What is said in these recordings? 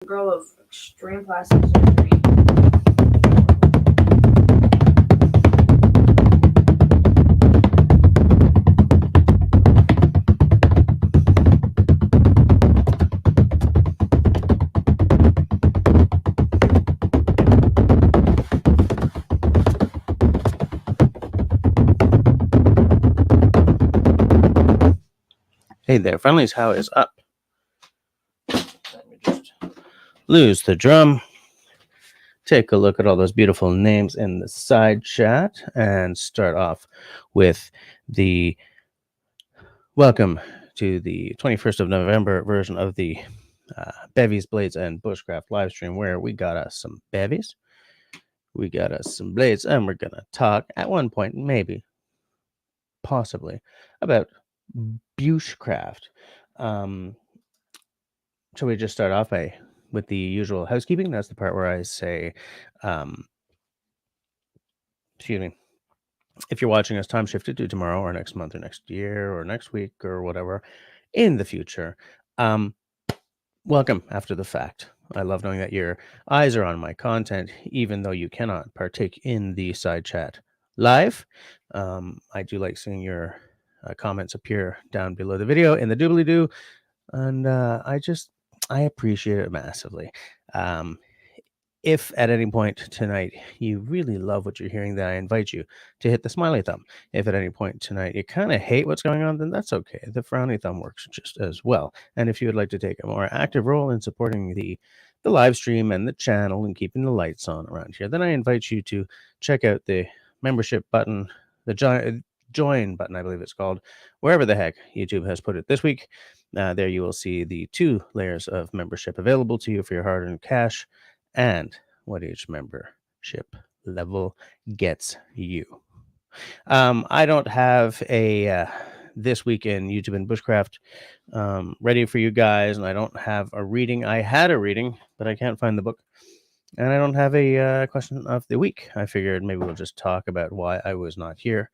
Girl of extreme plastic surgery. Hey there, friendlies, how is up? Let me just lose the drum. Take a look at all those beautiful names in the side chat and start off with the welcome to the 21st of November version of the Bevies, Blades, and Bushcraft live stream, where we got us some bevies, we got us some blades, and we're going to talk at one point, maybe, possibly, about Bushcraft. Shall we just start off with the usual housekeeping? That's the part where I say, excuse me, if you're watching us time shifted to tomorrow or next month or next year or next week or whatever in the future, welcome after the fact. I love knowing that your eyes are on my content, even though you cannot partake in the side chat live. I do like seeing your comments appear down below the video in the doobly-doo, and I appreciate it massively. If at any point tonight you really love what you're hearing, then I invite you to hit the smiley thumb. If at any point tonight you kind of hate what's going on, then that's okay. The frowny thumb works just as well. And if you would like to take a more active role in supporting the live stream and the channel and keeping the lights on around here, then I invite you to check out the membership button, the join button, I believe it's called, wherever the heck YouTube has put it this week. There you will see the 2 layers of membership available to you for your hard-earned cash, and what each membership level gets you. I don't have a this week in YouTube and Bushcraft ready for you guys, and I don't have a reading. I had a reading, but I can't find the book, and I don't have a question of the week. I figured maybe we'll just talk about why I was not here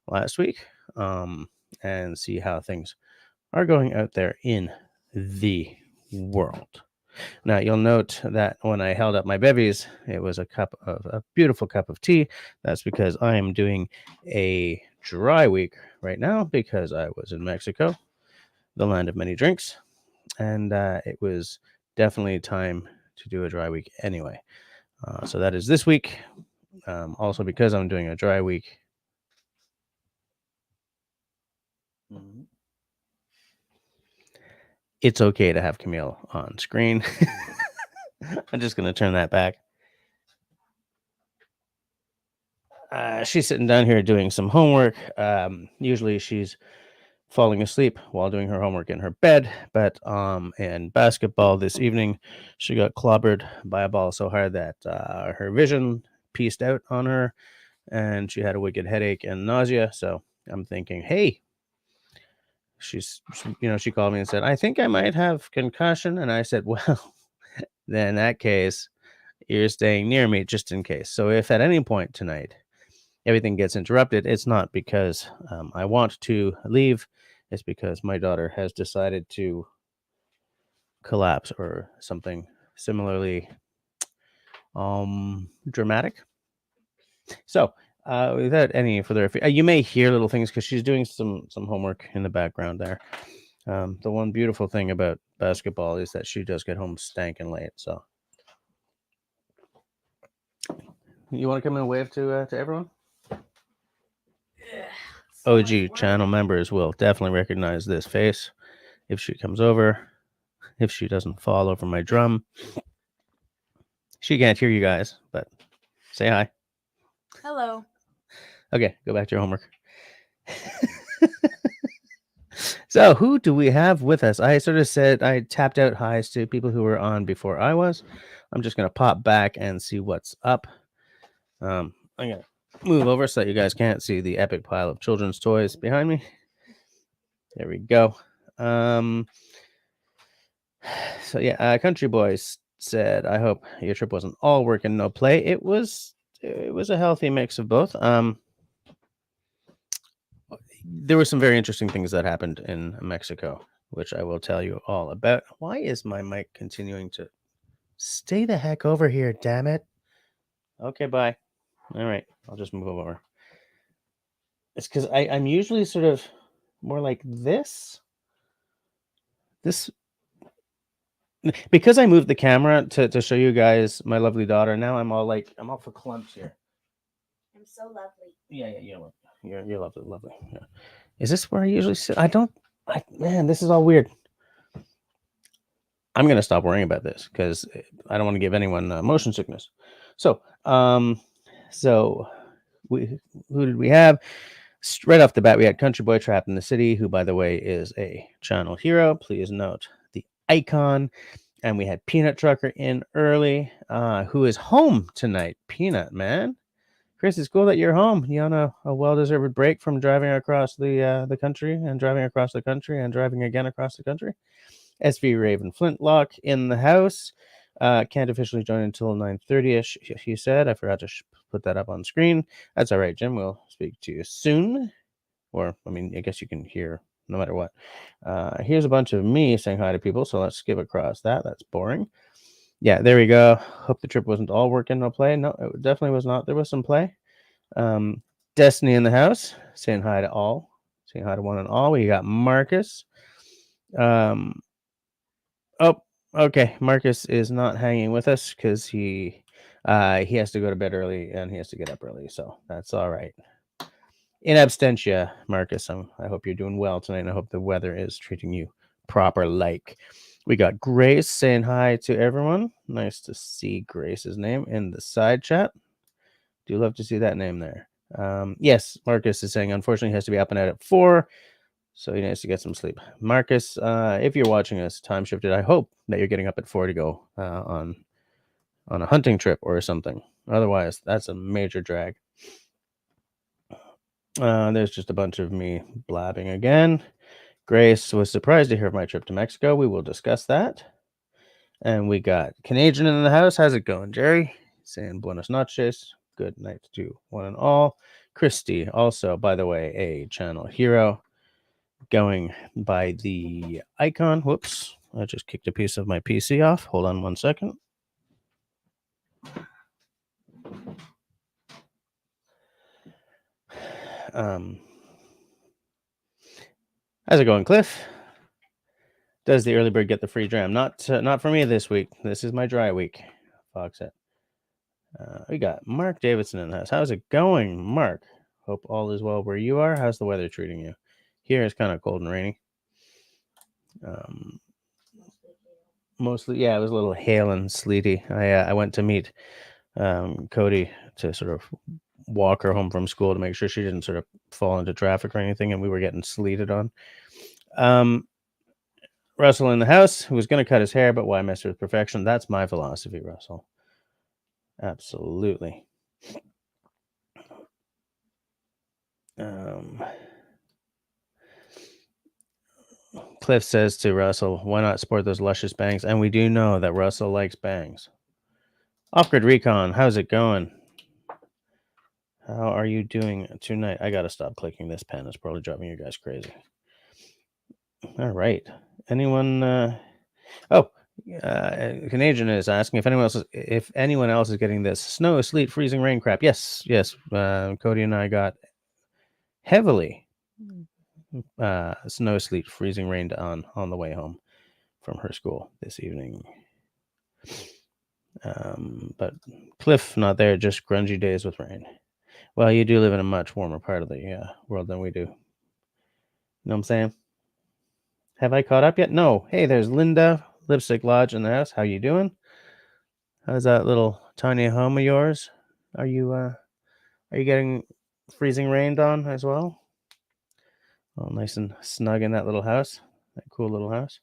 last week, and see how things are going out there in the world. Now, you'll note that when I held up my bevies, it was a beautiful cup of tea. That's because I am doing a dry week right now because I was in Mexico, the land of many drinks, and it was definitely time to do a dry week anyway. So that is this week. Also, because I'm doing a dry week. It's okay to have Camille on screen. I'm just going to turn that back. She's sitting down here doing some homework. Usually she's falling asleep while doing her homework in her bed, but in basketball this evening, she got clobbered by a ball so hard that her vision pieced out on her, and she had a wicked headache and nausea. So I'm thinking, hey, she called me and said, I think I might have concussion. And I said, well, then in that case, you're staying near me just in case. So if at any point tonight everything gets interrupted, it's not because I want to leave. It's because my daughter has decided to collapse or something similarly dramatic. So without any further you may hear little things because she's doing some homework in the background there. The one beautiful thing about basketball is that she does get home stankin' late. So you want to come and wave to everyone? OG channel members will definitely recognize this face if she comes over, if she doesn't fall over my drum. She can't hear you guys, but say hi. Hello. Okay, go back to your homework. So who do we have with us? I sort of said I tapped out highs to people who were on before I was. I'm just going to pop back and see what's up. I'm going to move over so that you guys can't see the epic pile of children's toys behind me. There we go. So yeah, Country Boys said, I hope your trip wasn't all work and no play. It was a healthy mix of both. There were some very interesting things that happened in Mexico, which I will tell you all about. Why is my mic continuing to Stay the heck over here, damn it. Okay, bye. All right, I'll just move over. It's because I'm usually sort of more like this. This because I moved the camera to show you guys my lovely daughter. Now I'm all for clumps here. I'm so lovely. Yeah, you're lovely, lovely. Yeah. Is this where I usually sit? Man, this is all weird. I'm gonna stop worrying about this because I don't want to give anyone motion sickness. So, so who did we have? Right off the bat, we had Country Boy Trapped in the City, who, by the way, is a channel hero. Please note the icon. And we had Peanut Trucker in early, who is home tonight. Peanut, man. Chris, it's cool that you're home. You on a well-deserved break from driving across the country and driving across the country and driving again across the country. SV Raven Flintlock in the house. Can't officially join until 9:30ish, he said. I forgot to put that up on screen. That's all right, Jim. We'll speak to you soon. Or, I mean, I guess you can hear no matter what. Here's a bunch of me saying hi to people, so let's skip across that. That's boring. Yeah, there we go. Hope the trip wasn't all work and no play. No, it definitely was not. There was some play. Destiny in the house, saying hi to all. Saying hi to one and all. We got Marcus. Oh, okay. Marcus is not hanging with us because he has to go to bed early and he has to get up early, so that's all right. In absentia, Marcus. I hope you're doing well tonight, and I hope the weather is treating you proper. Like we got Grace saying hi to everyone. Nice to see Grace's name in the side chat. Do love to see that name there. Yes, Marcus is saying unfortunately he has to be up and out at 4. So he needs to get some sleep. Marcus, if you're watching us time shifted, I hope that you're getting up at 4 to go on a hunting trip or something. Otherwise, that's a major drag. There's just a bunch of me blabbing again. Grace was surprised to hear of my trip to Mexico. We will discuss that. And we got Canadian in the house. How's it going, Jerry? Saying buenas noches. Good night to one and all. Christy, also, by the way, a channel hero. Going by the icon. Whoops. I just kicked a piece of my PC off. Hold on one second. How's it going, Cliff? Does the early bird get the free dram? Not for me this week. This is my dry week. Fox it. We got Mark Davidson in the house. How's it going, Mark? Hope all is well where you are. How's the weather treating you? Here it's kind of cold and rainy. Mostly, yeah, it was a little hail and sleety. I went to meet Cody to sort of walk her home from school to make sure she didn't sort of fall into traffic or anything, and we were getting sleeted on. Russell in the house, who was going to cut his hair, but why mess with perfection? That's my philosophy, Russell. Absolutely. Cliff says to Russell, why not sport those luscious bangs? And we do know that Russell likes bangs. Off-grid Recon, how's it going? How are you doing tonight? I got to stop clicking this pen. It's probably driving you guys crazy. All right. Anyone? Canadian is asking if anyone else is getting this snow, sleet, freezing rain crap. Yes. Cody and I got heavily snow, sleet, freezing rain on the way home from her school this evening. But Cliff not there, just grungy days with rain. Well, you do live in a much warmer part of the world than we do. You know what I'm saying? Have I caught up yet? No. Hey, there's Linda, Lipstick Lodge in the house. How you doing? How's that little tiny home of yours? Are you getting freezing rained on as well? Oh, nice and snug in that little house. That cool little house.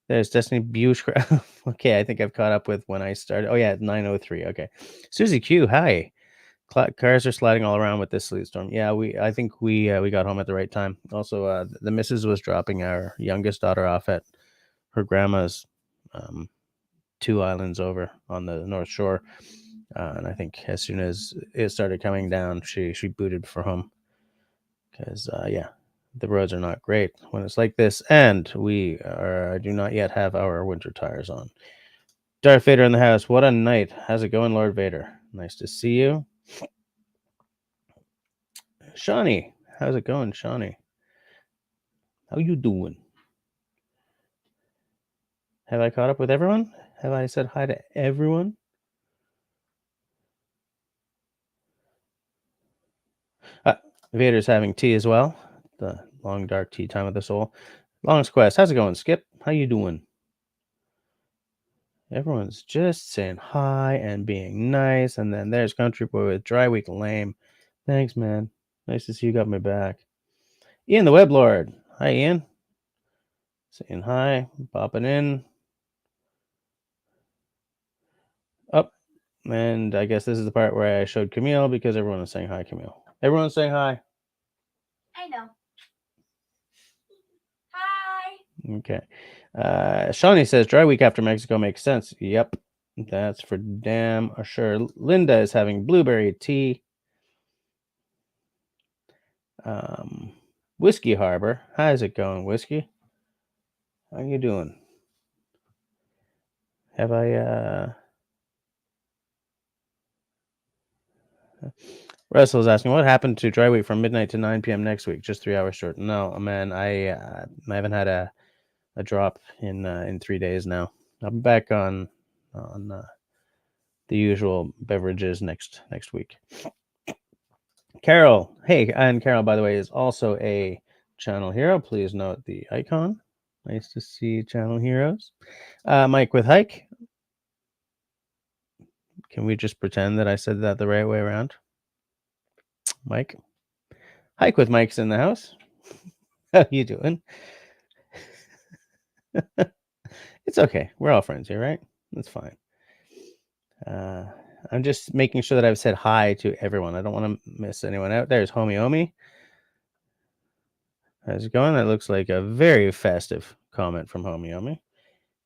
There's Destiny Bushcraft. Okay, I think I've caught up with when I started. Oh yeah, 9:03. Okay. Susie Q, hi. Cars are sliding all around with this sleet storm. Yeah, I think we got home at the right time. Also, the missus was dropping our youngest daughter off at her grandma's 2 islands over on the North Shore. And I think as soon as it started coming down, she booted for home. Because, the roads are not great when it's like this. And we do not yet have our winter tires on. Darth Vader in the house. What a night. How's it going, Lord Vader? Nice to see you. Shawnee. How's it going, Shawnee? How you doing? Have I caught up with everyone? Have I said hi to everyone? Vader's having tea as well. The long dark tea time of the soul. Longest quest. How's it going, Skip? How you doing? Everyone's just saying hi and being nice. And then there's Country Boy with Dry Week Lame. Thanks, man. Nice to see you got my back. Ian the Web Lord. Hi, Ian. Saying hi. Popping in. Up. And I guess this is the part where I showed Camille because everyone is saying hi, Camille. Everyone's saying hi. I know. Hi. Okay. Shawnee says dry week after Mexico makes sense. Yep. That's for damn sure. Linda is having blueberry tea. Whiskey Harbor. How's it going, Whiskey? How you doing? Have I Russell's asking what happened to dry week from midnight to 9 p.m. next week? Just 3 hours short. No, man, I haven't had a drop in 3 days now. I'm back on the usual beverages next week. Carol, hey, and Carol, by the way, is also a channel hero. Please note the icon. Nice to see channel heroes. Mike with Hike. Can we just pretend that I said that the right way around? Mike. Hike with Mike's in the house. How you doing? It's okay. We're all friends here, right? That's fine. I'm just making sure that I've said hi to everyone. I don't want to miss anyone out. There's Homie Omi. How's it going? That looks like a very festive comment from Homie Omi.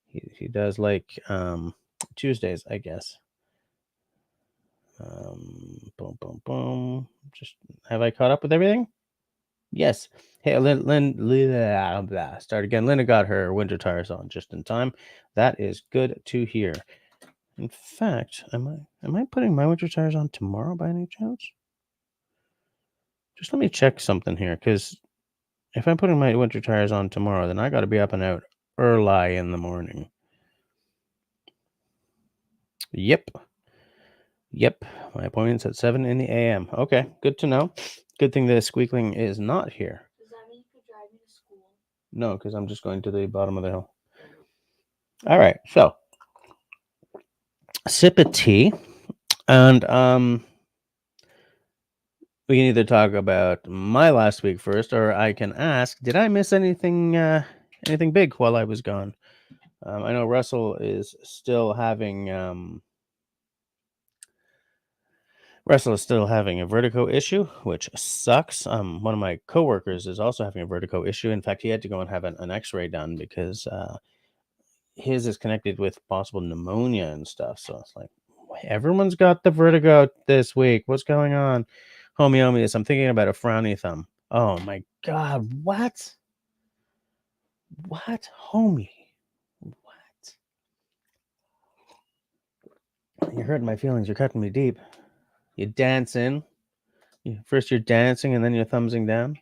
He does like Tuesdays, I guess. Boom, boom, boom. Just have I caught up with everything? Yes. Hey, start again. Linda got her winter tires on just in time. That is good to hear. In fact, am I putting my winter tires on tomorrow by any chance? Just let me check something here, because if I'm putting my winter tires on tomorrow, then I got to be up and out early in the morning. Yep. My appointment's at 7 in the a.m. Okay, good to know. Good thing the squeakling is not here. Does that mean you could drive me to school? No, because I'm just going to the bottom of the hill. All right, so sip of tea, and we can either talk about my last week first, or I can ask, did I miss anything big while I was gone? I know Russell is still having a vertigo issue, which sucks. One of my coworkers is also having a vertigo issue. In fact, he had to go and have an X-ray done because his is connected with possible pneumonia and stuff. So it's like, everyone's got the vertigo this week. What's going on? Homie, I'm thinking about a frowny thumb. Oh my God, what? What, homie? What? You're hurting my feelings. You're cutting me deep. You dancing. First you're dancing and then your thumbsing down.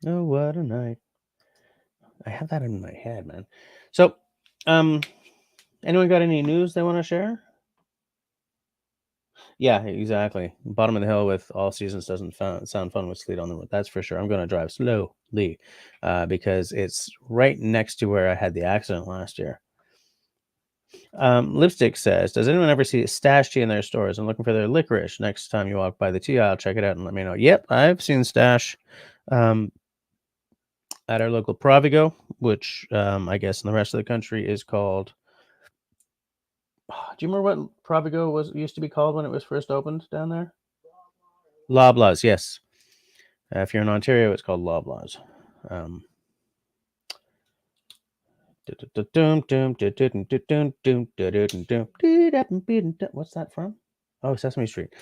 Oh, what a night. I have that in my head, man. So, anyone got any news they want to share? Yeah, exactly. Bottom of the hill with all seasons doesn't sound fun with sleet on the road. That's for sure. I'm going to drive slowly because it's right next to where I had the accident last year. Lipstick says, does anyone ever see Stash tea in their stores? I'm looking for their licorice. Next time you walk by the tea aisle, check it out and let me know. Yep, I've seen Stash at our local Provigo, which I guess in the rest of the country is called... Do you remember what Provigo used to be called when it was first opened down there? Loblaws, yes. If you're in Ontario, it's called Loblaws. What's that from? Oh, Sesame Street.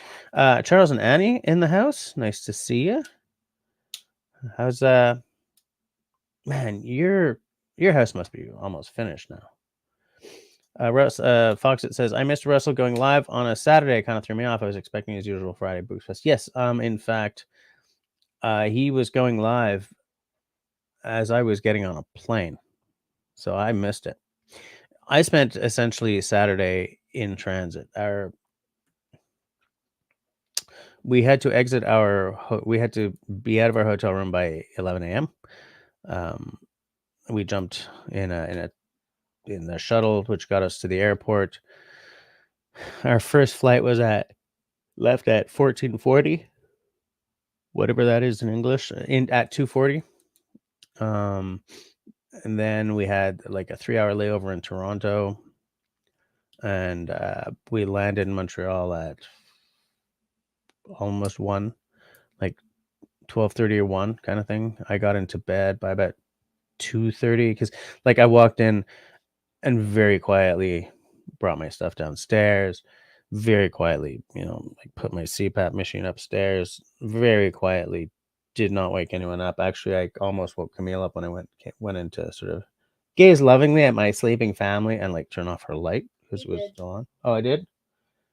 Charles and Annie in the house. Nice to see you. How's man? Your house must be almost finished now. Foxit says, I missed Russell going live on a Saturday. Kind of threw me off. I was expecting his usual Friday Bushcraft. Yes, in fact, he was going live as I was getting on a plane, so I missed it. I spent essentially Saturday in transit. We had to exit we had to be out of our hotel room by 11 a.m. We jumped in the shuttle, which got us to the airport. Our first flight left at 14:40, whatever that is in English, at 2:40. And then we had like a 3-hour layover in Toronto, and we landed in Montreal at almost 1, like 12:30 or 1 kind of thing. I got into bed by about 2:30 because like I walked in and very quietly brought my stuff downstairs, very quietly, like put my CPAP machine upstairs, very quietly, did not wake anyone up. Actually, I almost woke Camille up when I went in to sort of gaze lovingly at my sleeping family and like turn off her light because it was still on. Oh, I did?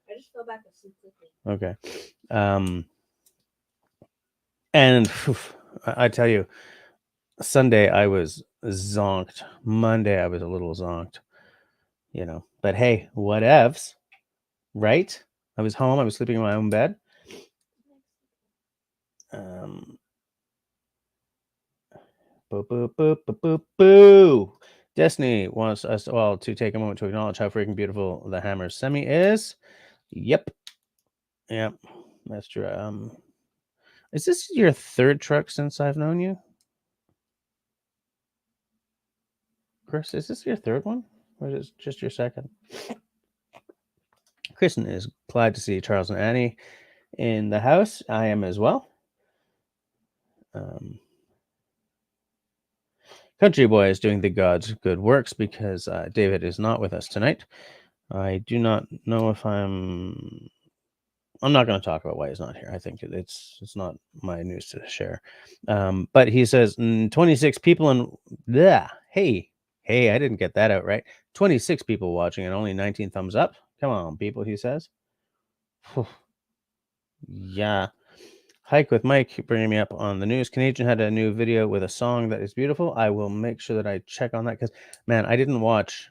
I just fell back asleep quickly. Okay. And I tell you, Sunday I was zonked. Monday I was a little zonked, But hey, whatevs, right? I was home. I was sleeping in my own bed. Boo, boo, boo, boo, boo, boo. Destiny wants us all to take a moment to acknowledge how freaking beautiful the Hammer Semi is. Yep. That's true. Is this your third truck since I've known you? Chris, is this your third one? Or is it just your second? Kristen is glad to see Charles and Annie in the house. I am as well. Country Boy is doing the God's good works because David is not with us tonight. I do not know if I'm not going to talk about why he's not here. I think it's not my news to share. But he says 26 people and hey, I didn't get that out right. 26 people watching and only 19 thumbs up. Come on, people, he says. Yeah. Hike with Mike bringing me up on the news. Canadian had a new video with a song that is beautiful. I will make sure that I check on that because, man, I didn't watch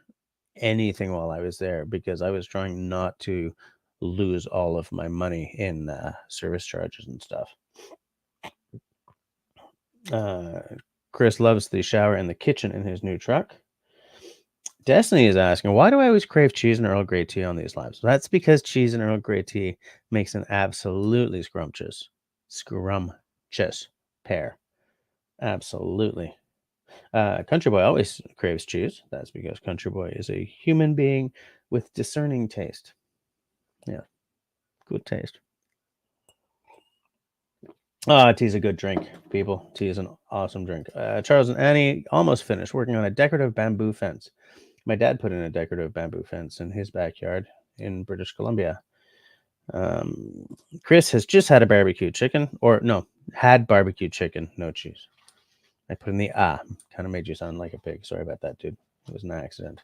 anything while I was there because I was trying not to lose all of my money in service charges and stuff. Chris loves the shower and the kitchen in his new truck. Destiny is asking, why do I always crave cheese and Earl Grey tea on these lives? That's because cheese and Earl Grey tea makes an absolutely scrumptious pair. Absolutely. Country Boy always craves cheese. That's because Country Boy is a human being with discerning taste. Yeah, good taste. Tea's a good drink, people. Tea is an awesome drink. Charles and Annie almost finished working on a decorative bamboo fence. My dad put in a decorative bamboo fence in his backyard in British Columbia. Chris has just had a barbecue chicken, had barbecue chicken, no cheese. I put in the kind of made you sound like a pig. Sorry about that, dude. It was an accident.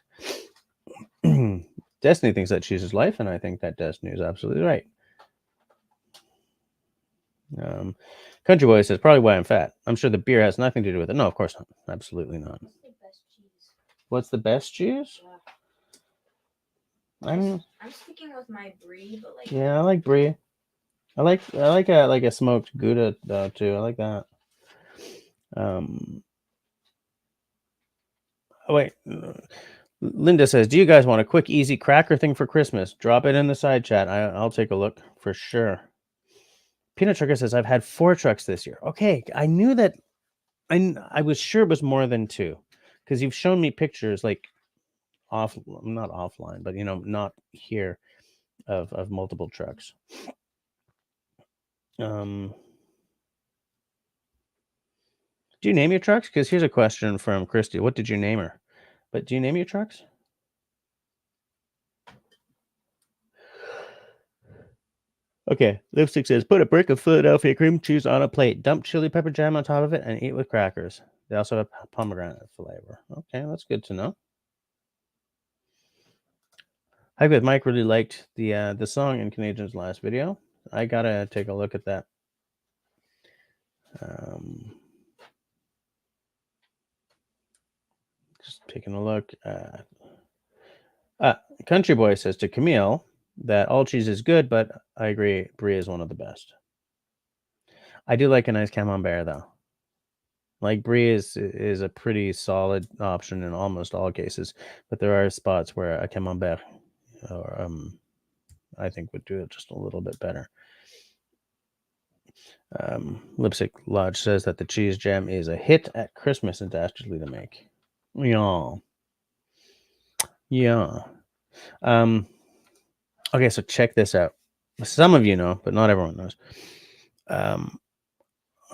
Destiny thinks that cheese is life, and I think that Destiny is absolutely right. Country Boy says, probably why I'm fat. I'm sure the beer has nothing to do with it. No, of course not. Absolutely not. What's the best cheese? I'm sticking with my brie, but like I like brie. I like a smoked Gouda though too. I like that. Oh wait, Linda says, "Do you guys want a quick, easy cracker thing for Christmas? Drop it in the side chat. I'll take a look for sure." Peanut Trucker says, "I've had 4 trucks this year." Okay, I knew that. I was sure it was more than 2 because you've shown me pictures like not offline, but not here of multiple trucks. Do you name your trucks? Because here's a question from Christy. What did you name her? But do you name your trucks? Okay, Lipstick says, put a brick of Philadelphia cream cheese on a plate, dump chili pepper jam on top of it, and eat with crackers. They also have pomegranate flavor. Okay, that's good to know. Hi, good. Mike really liked the song in Canadian's last video. I gotta take a look at that. Just taking a look. Country Boy says to Camille that all cheese is good, but I agree, brie is one of the best. I do like a nice camembert though. Like brie is a pretty solid option in almost all cases, but there are spots where a camembert, or I think would do it just a little bit better. Lipstick Lodge says that the cheese jam is a hit at Christmas and dastardly to make. Yeah. Okay, so check this out. Some of you know, but not everyone knows.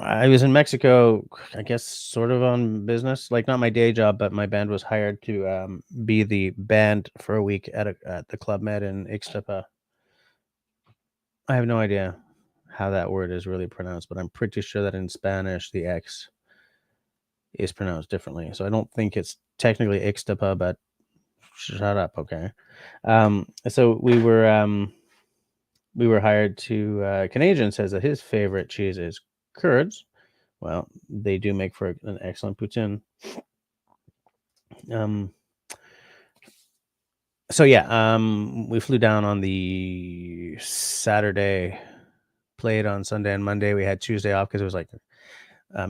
I was in Mexico, I guess, sort of on business, like not my day job, but my band was hired to be the band for a week at the Club Med in Ixtapa. I have no idea how that word is really pronounced, but I'm pretty sure that in Spanish the X is pronounced differently. So I don't think it's technically Ixtapa, but shut up, okay? So we were hired to. Canadian says that his favorite cheese is curds. Well, they do make for an excellent poutine. So yeah, we flew down on the Saturday, played on Sunday and Monday. We had Tuesday off because it was like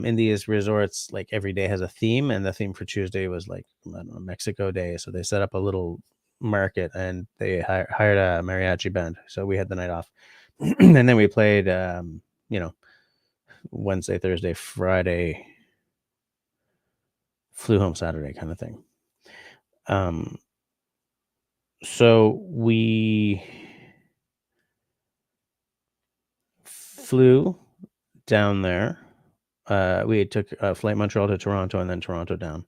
in these resorts, like every day has a theme, and the theme for Tuesday was like, I don't know, Mexico Day. So they set up a little market and they hired a mariachi band. So we had the night off, and then we played, Wednesday, Thursday, Friday, flew home Saturday kind of thing. So we flew down there. We took a flight Montreal to Toronto and then Toronto down,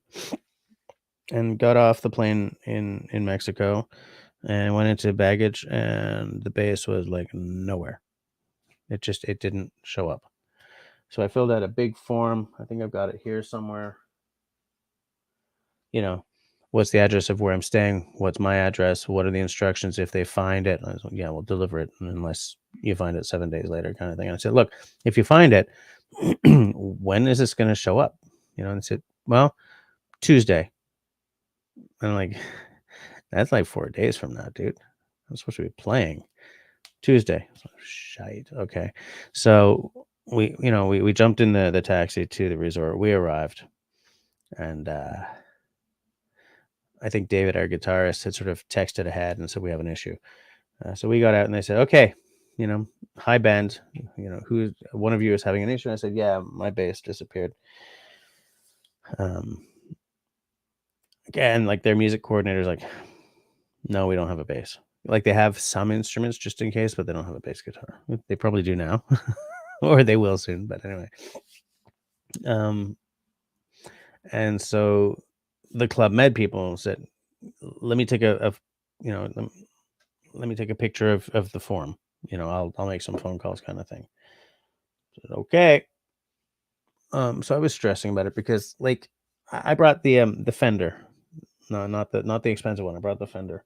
and got off the plane in Mexico and went into baggage, and the base was like nowhere. It didn't show up. So I filled out a big form. I think I've got it here somewhere. What's the address of where I'm staying? What's my address? What are the instructions if they find it? I was like, yeah, we'll deliver it unless you find it 7 days later, kind of thing. And I said, look, if you find it, when is this going to show up? And I said, well, Tuesday. And I'm like, that's like 4 days from now, dude. I'm supposed to be playing Tuesday. Shite. Okay. So we jumped in the taxi to the resort. We arrived, and I think David, our guitarist, had sort of texted ahead and said we have an issue. So we got out and they said, okay, hi band, who one of you is having an issue? And I said, yeah, my bass disappeared. Again, like their music coordinator's like, no, we don't have a bass. Like they have some instruments just in case, but they don't have a bass guitar. They probably do now, or they will soon. But anyway, and so the Club Med people said, let me take let me take a picture of the form. I'll make some phone calls, kind of thing. I said, okay. So I was stressing about it because, like, I brought the Fender, no, not the expensive one. I brought the Fender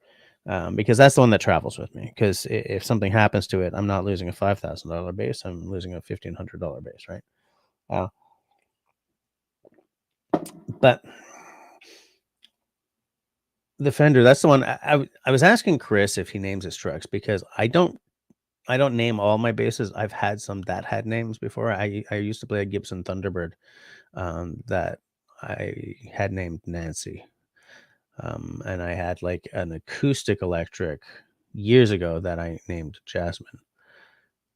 because that's the one that travels with me. Because if something happens to it, I'm not losing a $5,000 bass. I'm losing a $1,500 bass, right? But the Fender, that's the one. I was asking Chris if he names his trucks because I don't name all my basses. I've had some that had names before. I used to play a Gibson Thunderbird that I had named Nancy. And I had like an acoustic electric years ago that I named Jasmine.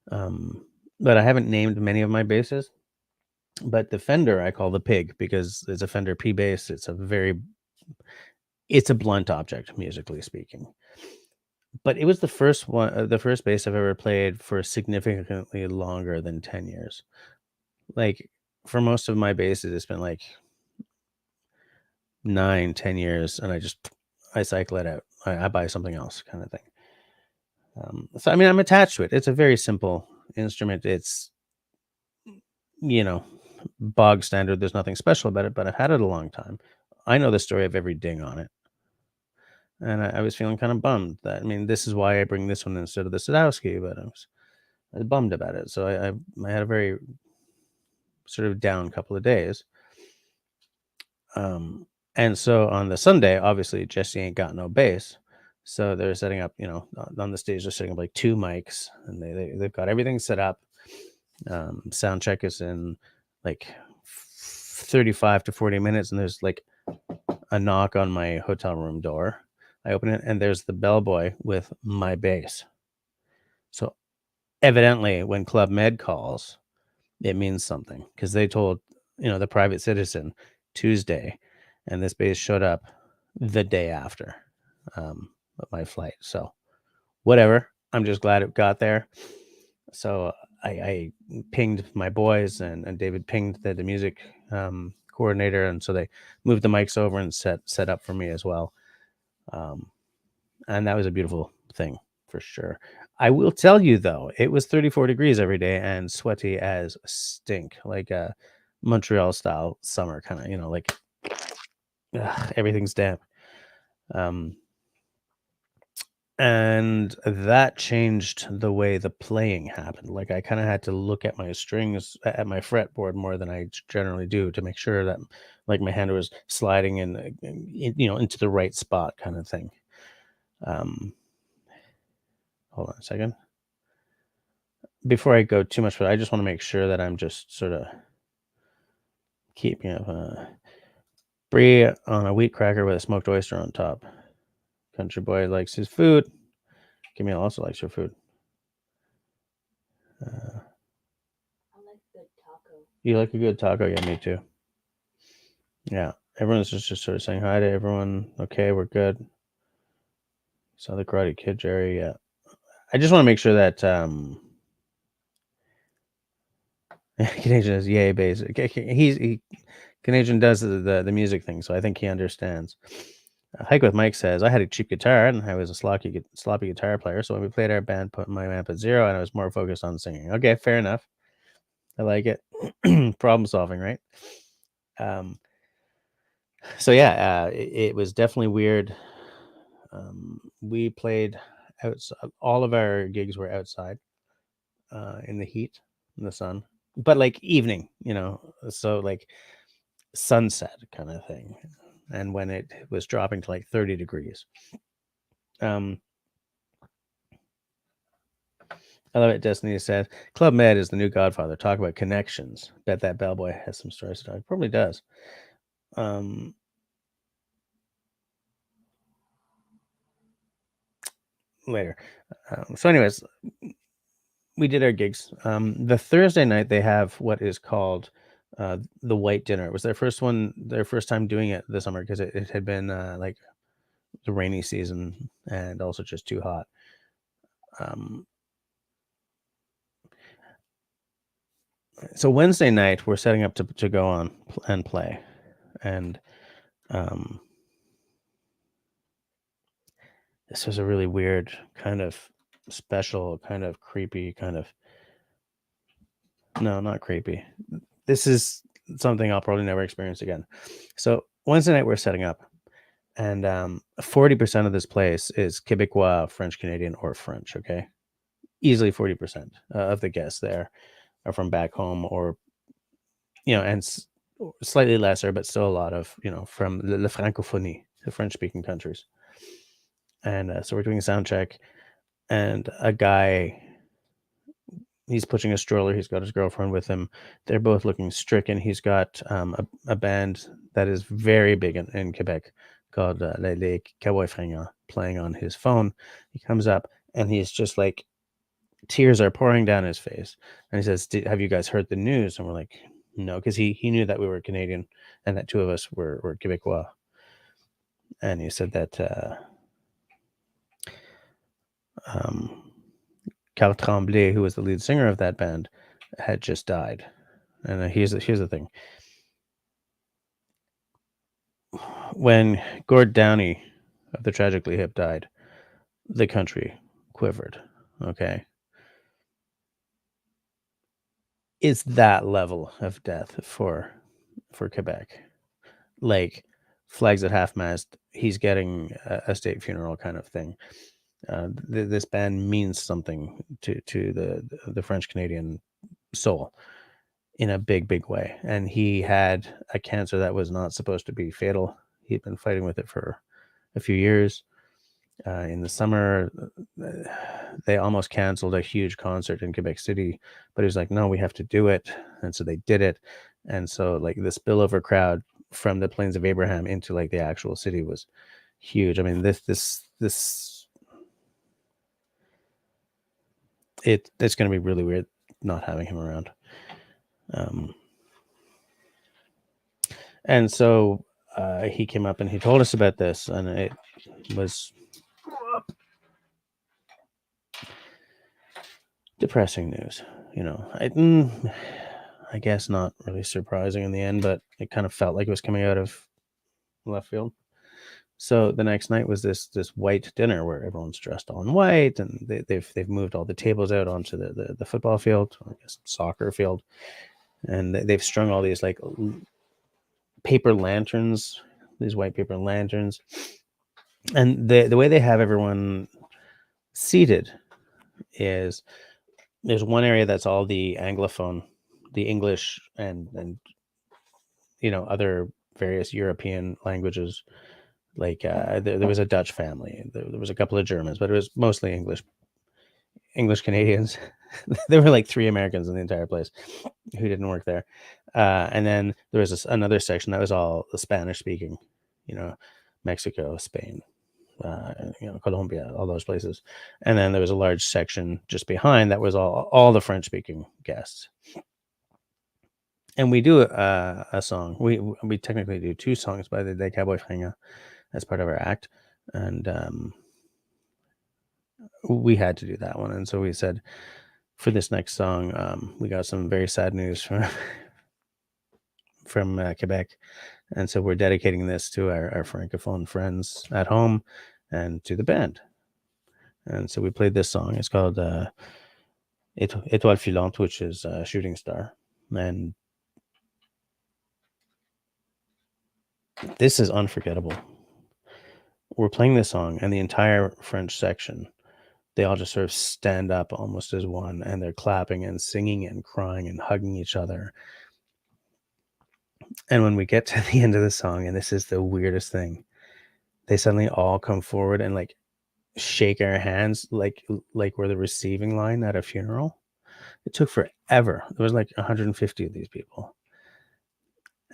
But I haven't named many of my basses. But the Fender I call the Pig because it's a Fender P bass. It's a blunt object, musically speaking. But it was the first bass I've ever played for significantly longer than 10 years. Like for most of my basses, it's been like 9-10 years, and I cycle it out. I buy something else, kind of thing. So I mean, I'm attached to it. It's a very simple instrument. It's bog standard. There's nothing special about it, but I've had it a long time. I know the story of every ding on it. and I was feeling kind of bummed that, I mean, this is why I bring this one instead of the Sadowski, but I was bummed about it. So I had a very sort of down couple of days. And so on the Sunday, obviously Jesse ain't got no bass. So they're setting up, on the stage, they're setting up like 2 mics, and they've got everything set up. Sound check is in like 35 to 40 minutes, and there's like a knock on my hotel room door. I open it, and there's the bellboy with my bass. So evidently, when Club Med calls, it means something, because they told, the private citizen Tuesday, and this bass showed up the day after my flight. So whatever. I'm just glad it got there. So I pinged my boys, and David pinged the music coordinator, and so they moved the mics over and set up for me as well. And that was a beautiful thing for sure. I will tell you though, it was 34 degrees every day and sweaty as stink, like a Montreal style summer kind of, like everything's damp. And that changed the way the playing happened. Like, I kind of had to look at my strings at my fretboard more than I generally do, to make sure that, like, my hand was sliding into the right spot, kind of thing. Hold on a second. Before I go too much further, I just want to make sure that I'm just sort of keeping up. Brie on a wheat cracker with a smoked oyster on top. Country boy likes his food. Camille also likes her food. I like good taco. You like a good taco? Yeah, me too. Yeah, everyone's just sort of saying hi to everyone. Okay, we're good. Saw the Karate Kid, Jerry. Yeah, I just want to make sure that Canadian is yay basic. Canadian does the music thing, so I think he understands. Hike with Mike says, I had a cheap guitar and I was a sloppy guitar player, so when we played our band, put my amp at 0 and I was more focused on singing. Okay, fair enough. I like it. Problem solving, right? So yeah, it was definitely weird. We played outside. All of our gigs were outside in the heat, in the sun, but like evening, so like sunset kind of thing. And when it was dropping to like 30 degrees. I love it. Destiny said, Club Med is the new Godfather. Talk about connections. Bet that bellboy has some stories to talk. Probably does. Later. So anyways, we did our gigs. The Thursday night, they have what is called the White Dinner. It was their first time doing it this summer, because it had been like the rainy season and also just too hot. So Wednesday night, we're setting up to go on and play. And this was a really weird, kind of special, kind of creepy, no, not creepy. This is something I'll probably never experience again. So Wednesday night, we're setting up, and 40% of this place is Quebecois, French Canadian, or French. Okay, easily 40% of the guests there are from back home, or and slightly lesser, but still a lot of from the francophonie, the French-speaking countries. And so we're doing a sound check, and a guy, he's pushing a stroller. He's got his girlfriend with him. They're both looking stricken. He's got a band that is very big in Quebec called Les Cowboy Fringants playing on his phone. He comes up, and he's just like, tears are pouring down his face. And he says, have you guys heard the news? And we're like, no, because he knew that we were Canadian and that 2 of us were Quebecois. And he said that Carl Tremblay, who was the lead singer of that band, had just died. And here's the thing. When Gord Downey of the Tragically Hip died, the country quivered. Okay. It's that level of death for Quebec. Like, flags at half mast. He's getting a state funeral kind of thing. This band means something to the French Canadian soul in a big way. And he had a cancer that was not supposed to be fatal. He'd been fighting with it for a few years. In the summer, they almost canceled a huge concert in Quebec City, but he was like, no, we have to do it. And so they did it. And so like the spillover crowd from the Plains of Abraham into like the actual city was huge. I mean, it's going to be really weird not having him around. And so he came up and he told us about this, and it was depressing news. You know, I guess not really surprising in the end, but it kind of felt like it was coming out of left field. So the next night was this white dinner where everyone's dressed all in white, and they've moved all the tables out onto the football field, or I guess soccer field, and they've strung all these like paper lanterns, these white paper lanterns, and the way they have everyone seated is there's one area that's all the Anglophone, the English and you know, other various European languages. Like there was a Dutch family, there was a couple of Germans, but it was mostly English Canadians. There were like 3 Americans in the entire place who didn't work there. And then there was another section that was all the Spanish speaking, you know, Mexico, Spain, you know, Colombia, all those places. And then there was a large section just behind that was all the French speaking guests. And we do a song. We technically do 2 songs by the Des Cowboys Fringants as part of our act. And we had to do that one. And so we said, for this next song, we got some very sad news from Quebec. And so we're dedicating this to our Francophone friends at home and to the band. And so we played this song. It's called Étoile Filante, which is Shooting Star. And this is unforgettable. We're playing this song, and the entire French section, they all just sort of stand up almost as one, and they're clapping and singing and crying and hugging each other. And when we get to the end of the song, and this is the weirdest thing, they suddenly all come forward and like shake our hands like we're the receiving line at a funeral. It took forever. There was like 150 of these people.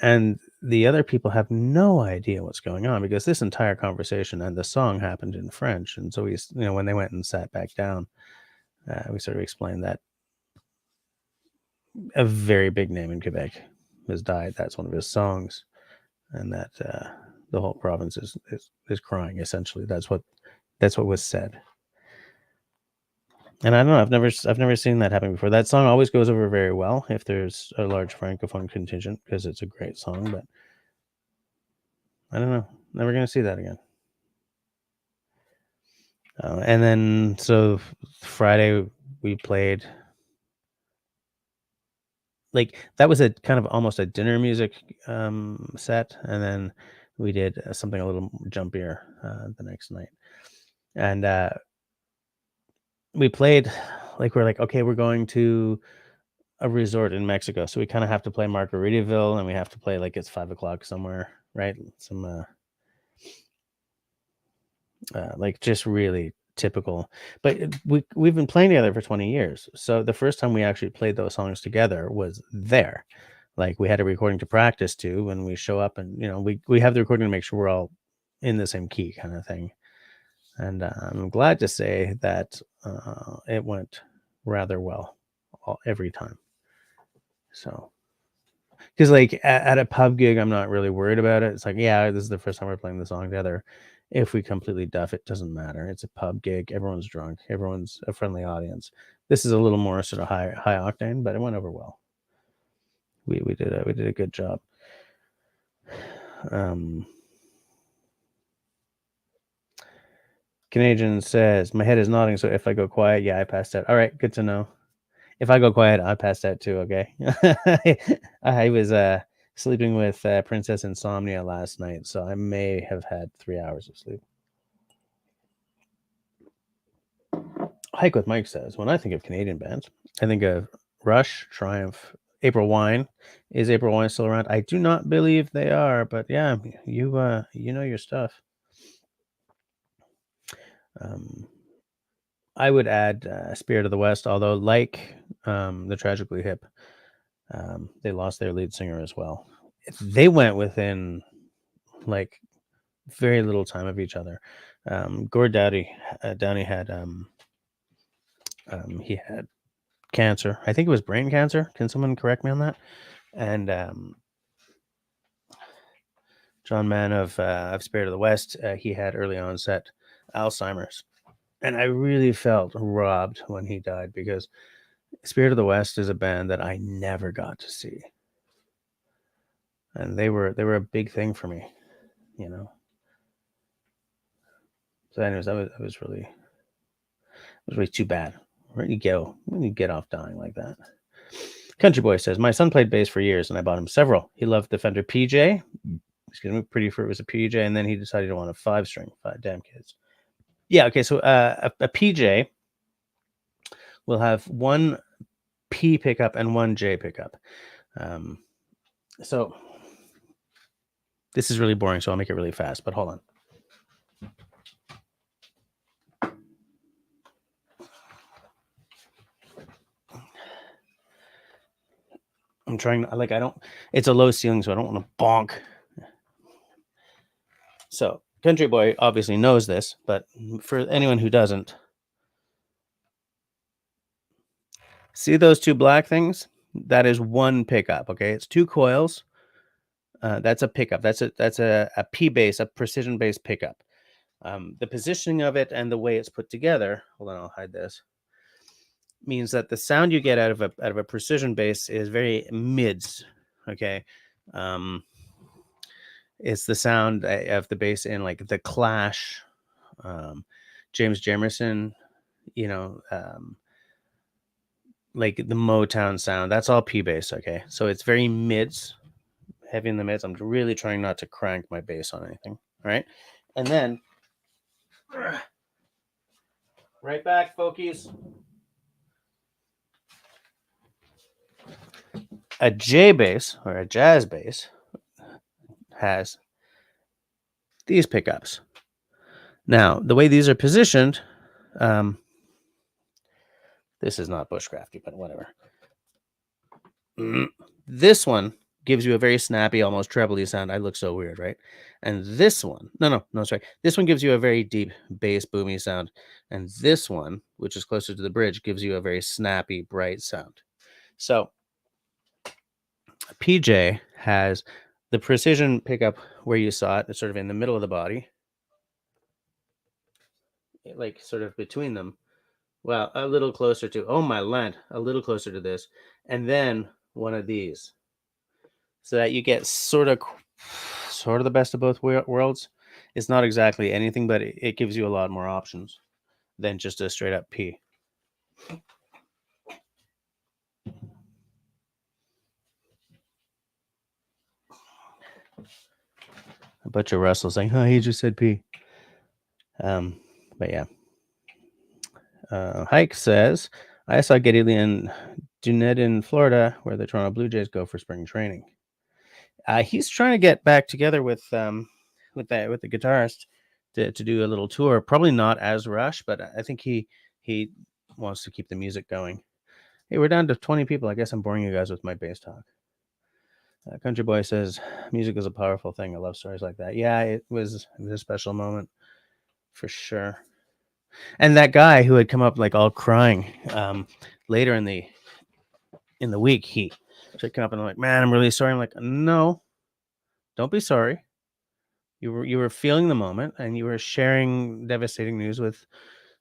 And the other people have no idea what's going on, because this entire conversation and the song happened in French. And so we, you know, when they went and sat back down, we sort of explained that a very big name in Quebec has died. That's one of his songs, and that the whole province is crying. Essentially, that's what was said. And I don't know. I've never seen that happen before. That song always goes over very well if there's a large Francophone contingent, because it's a great song. But I don't know. Never gonna see that again. And then so Friday we played. Like that was a kind of almost a dinner music set, and then we did something a little jumpier the next night. And we played, like, we're like, okay, we're going to a resort in Mexico, so we kind of have to play Margaritaville, and we have to play like it's 5:00 somewhere, right? Some like just really typical. But we've been playing together for 20 years, so the first time we actually played those songs together was there. Like we had a recording to practice to when we show up, and you know, we have the recording to make sure we're all in the same key, kind of thing. And I'm glad to say that it went rather well every time. So, because like at a pub gig, I'm not really worried about it. It's like, yeah, this is the first time we're playing the song together. If we completely duff, it doesn't matter. It's a pub gig. Everyone's drunk. Everyone's a friendly audience. This is a little more sort of high octane, but it went over well. We did a good job. Canadian says, my head is nodding, so if I go quiet, yeah, I passed out. All right, good to know. If I go quiet, I passed out too, okay? I was sleeping with Princess Insomnia last night, so I may have had 3 hours of sleep. Hike with Mike says, when I think of Canadian bands, I think of Rush, Triumph, April Wine. Is April Wine still around? I do not believe they are, but yeah, you know your stuff. I would add Spirit of the West, although like the Tragically Hip, they lost their lead singer as well. They went within like very little time of each other. Gord Downey had he had cancer. I think it was brain cancer. Can someone correct me on that? And John Mann of Spirit of the West, he had early onset Alzheimer's, and I really felt robbed when he died because Spirit of the West is a band that I never got to see, and they were a big thing for me, you know. So, anyways, that was really too bad. Where do you go? When do you get off dying like that? Country Boy says, my son played bass for years, and I bought him several. He loved the Fender PJ. Excuse me, Pretty Fruit was a PJ, and then he decided to want a 5-string. Damn kids. Yeah, okay, so a PJ will have one P pickup and one J pickup. So this is really boring, so I'll make it really fast, but hold on. I'm trying, like, it's a low ceiling, so I don't want to bonk. So Country Boy obviously knows this, but for anyone who doesn't, see those two black things? That is one pickup, okay? It's 2 coils. That's a pickup. That's a P bass, a precision bass pickup. The positioning of it and the way it's put together, hold on, I'll hide this, means that the sound you get out of a precision bass is very mids, okay? It's the sound of the bass in like The Clash, James Jamerson, you know, like the Motown sound. That's all P bass, okay? So it's very mids, heavy in the mids. I'm really trying not to crank my bass on anything, all right? And then, right back, folkies. A J bass or a jazz bass has these pickups. Now, the way these are positioned, this is not Bushcrafty, but whatever. This one gives you a very snappy, almost trebly sound. I look so weird, right? And this one, no, sorry. This one gives you a very deep bass, boomy sound. And this one, which is closer to the bridge, gives you a very snappy, bright sound. So PJ has the precision pickup where you saw it. It's sort of in the middle of the body, like sort of between them. Well, a little closer to, oh my land, a little closer to this. And then one of these. So that you get sort of the best of both worlds. It's not exactly anything, but it gives you a lot more options than just a straight up P. I bet you Russell's saying, oh, he just said P. But yeah. Hike says, I saw Geddy Lee and Dunedin in Florida, where the Toronto Blue Jays go for spring training. He's trying to get back together with the guitarist to do a little tour. Probably not as Rush, but I think he wants to keep the music going. Hey, we're down to 20 people. I guess I'm boring you guys with my bass talk. Country Boy says, music is a powerful thing. I love stories like that. Yeah, it was a special moment for sure. And that guy who had come up like all crying later in the week, he should come up and I'm like, man, I'm really sorry. I'm like, no, don't be sorry. You were feeling the moment and you were sharing devastating news with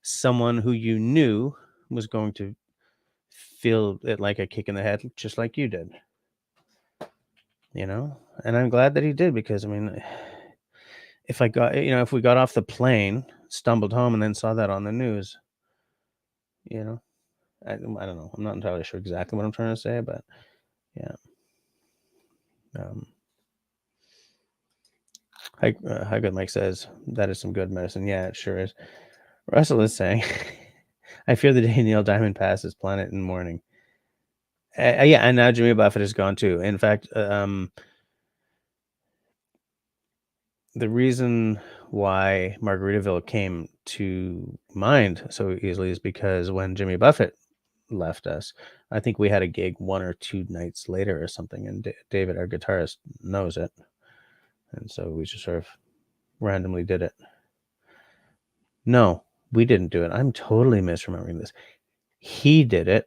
someone who you knew was going to feel it like a kick in the head, just like you did. You know, and I'm glad that he did, because I mean, if we got off the plane, stumbled home, and then saw that on the news, you know, I don't know. I'm not entirely sure exactly what I'm trying to say, but yeah. How good Mike says that is some good medicine. Yeah, it sure is. Russell is saying, I fear the day Neil Diamond passes planet in morning. Yeah, and now Jimmy Buffett is gone too. In fact, the reason why Margaritaville came to mind so easily is because when Jimmy Buffett left us, I think we had a gig 1 or 2 nights later or something, and David, our guitarist, knows it, and so we just sort of randomly did it. No, we didn't do it. I'm totally misremembering this. He did it.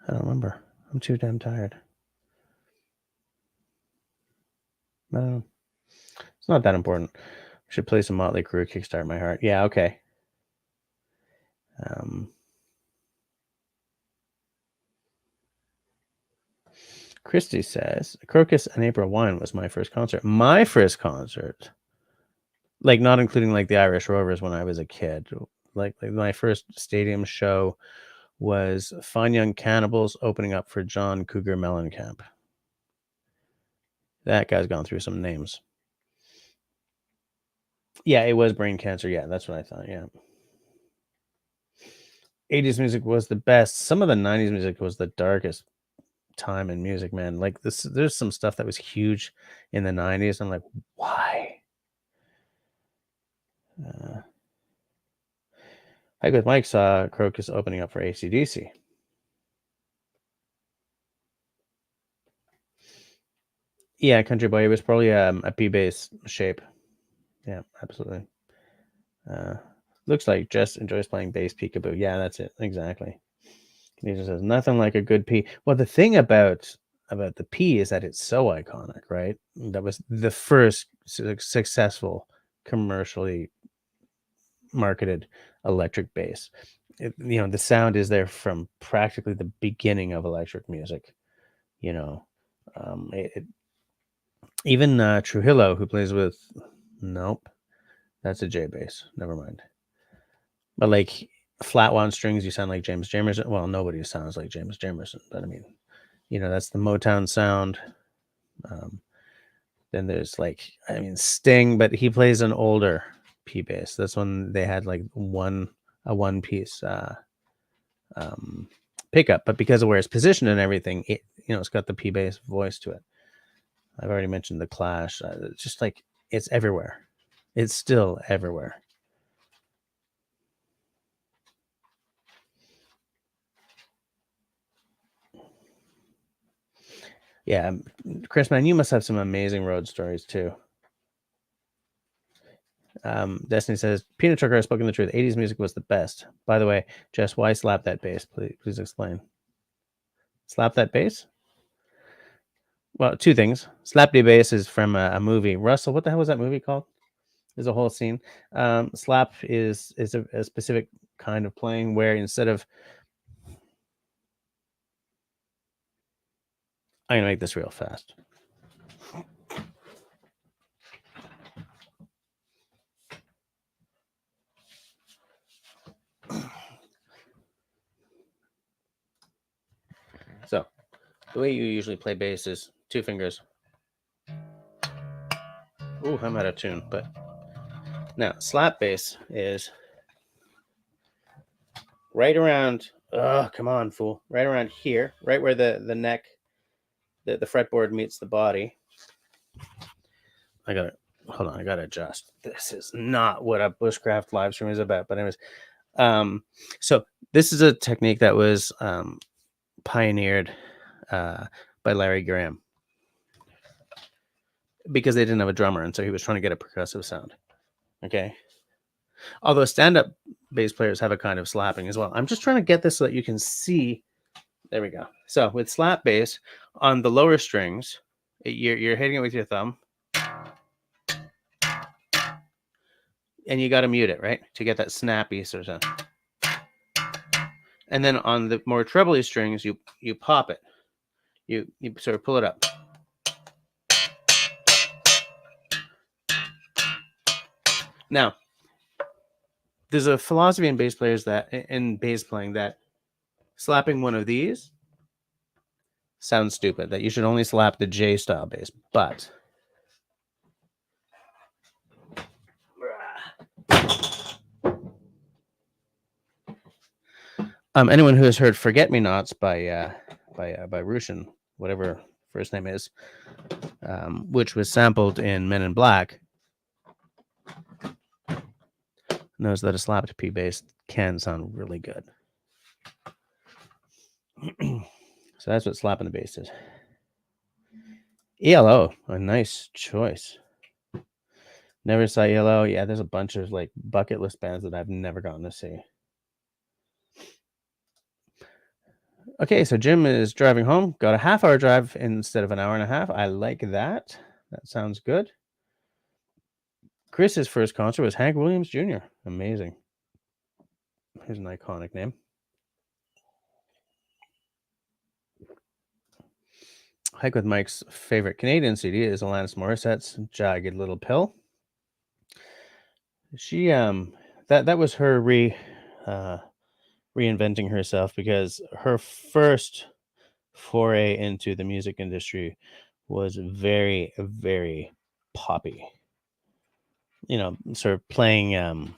I don't remember. I'm too damn tired. No, it's not that important. I should play some Motley Crue, Kickstart My Heart. Yeah, okay. Christy says, Crocus and April Wine was my first concert. My first concert, like not including like the Irish Rovers when I was a kid. Like my first stadium show was Fine Young Cannibals opening up for John Cougar Mellencamp. That guy's gone through some names. Yeah, it was brain cancer. Yeah, that's what I thought. Yeah. 80s music was the best. Some of the 90s music was the darkest time in music, man. Like this, there's some stuff that was huge in the 90s. I'm like, why? I with Mike saw Crocus opening up for AC/DC. Yeah, Country Boy. It was probably a P-bass shape. Yeah, absolutely. Looks like Jess enjoys playing bass peekaboo. Yeah, that's it. Exactly. He just says nothing like a good P. Well, the thing about the P is that it's so iconic, right? That was the first successful commercially marketed electric bass. The sound is there from practically the beginning of electric music. Even Trujillo, who plays with, nope, that's a J bass. Never mind. But like flat wound strings, you sound like James Jamerson. Well, nobody sounds like James Jamerson, but I mean, that's the Motown sound. Then there's Sting, but he plays an older P bass. That's when they had like a one piece pickup, but because of where it's positioned and everything, it's got the P bass voice to it. I've already mentioned the Clash. It's just like it's everywhere. It's still everywhere. Yeah, Chris, man, you must have some amazing road stories too. Destiny says, Peanut Trucker has spoken the truth. 80s music was the best. By the way, Jess, why slap that bass? Please explain. Slap that bass? Well, 2 things. Slap the bass is from a movie. Russell, what the hell was that movie called? There's a whole scene. Slap is a specific kind of playing where instead of, I'm gonna make this real fast. So, the way you usually play bass is 2 fingers. Ooh, I'm out of tune. But now, slap bass is right around. Oh, come on, fool! Right around here, right where the neck, the fretboard meets the body. Hold on. I gotta adjust. This is not what a Bushcraft live stream is about. But anyways, so this is a technique that was pioneered by Larry Graham because they didn't have a drummer, and so he was trying to get a percussive sound. Okay. Although stand-up bass players have a kind of slapping as well. I'm just trying to get this so that you can see. There we go. So with slap bass on the lower strings, you're hitting it with your thumb, and you got to mute it, right, to get that snappy sort of sound. And then on the more trebly strings, you pop it. You sort of pull it up. Now, there's a philosophy in bass players in bass playing that slapping one of these sounds stupid, that you should only slap the J style bass, but anyone who has heard "Forget Me Nots" by Russian, whatever first name is, which was sampled in Men in Black, knows that a slapped P bass can sound really good. So that's what slapping the bass is. ELO, a nice choice. Never saw ELO. Yeah, there's a bunch of like bucket list bands that I've never gotten to see. Okay, so Jim is driving home. Got a half-hour drive instead of an hour and a half. I like that. That sounds good. Chris's first concert was Hank Williams Jr. Amazing. Here's an iconic name. Hike with Mike's favorite Canadian CD is Alanis Morissette's Jagged Little Pill. She that was her reinventing herself, because her first foray into the music industry was very, very poppy. You know, sort of playing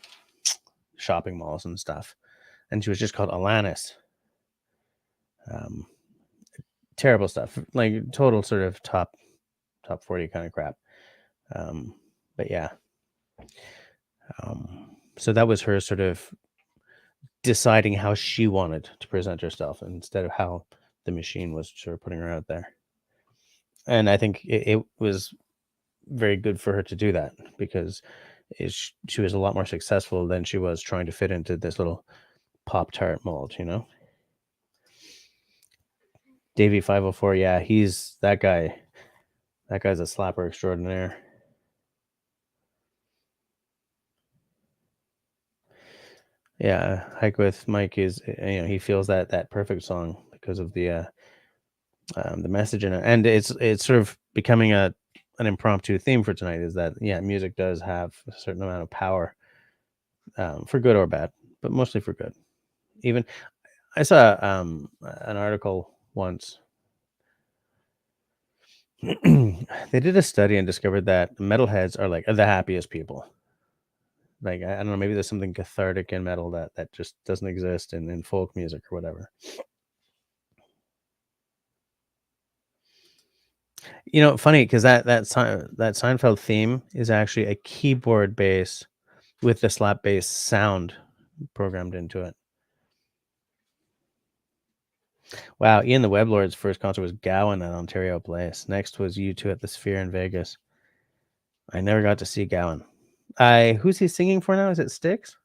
shopping malls and stuff. And she was just called Alanis. Terrible stuff, like total sort of top 40 kind of crap. But yeah. So that was her sort of deciding how she wanted to present herself instead of how the machine was sort of putting her out there. And I think it was very good for her to do that, because she was a lot more successful than she was trying to fit into this little Pop-Tart mold, you know? Davey 504, yeah, he's that guy. That guy's a slapper extraordinaire. Yeah, Hike with Mike is, you know, he feels that perfect song because of the message in it, and it's sort of becoming an impromptu theme for tonight. Is that, yeah, music does have a certain amount of power, for good or bad, but mostly for good. Even I saw an article once. They did a study and discovered that metalheads are like the happiest people. Like, I don't know, maybe there's something cathartic in metal that just doesn't exist in folk music or whatever. You know, funny, because that Seinfeld theme is actually a keyboard bass with the slap bass sound programmed into it. Wow, Ian the Weblord's first concert was Gowan at Ontario Place. Next was U2 at the Sphere in Vegas. I never got to see Gowan. Who's he singing for now? Is it Styx?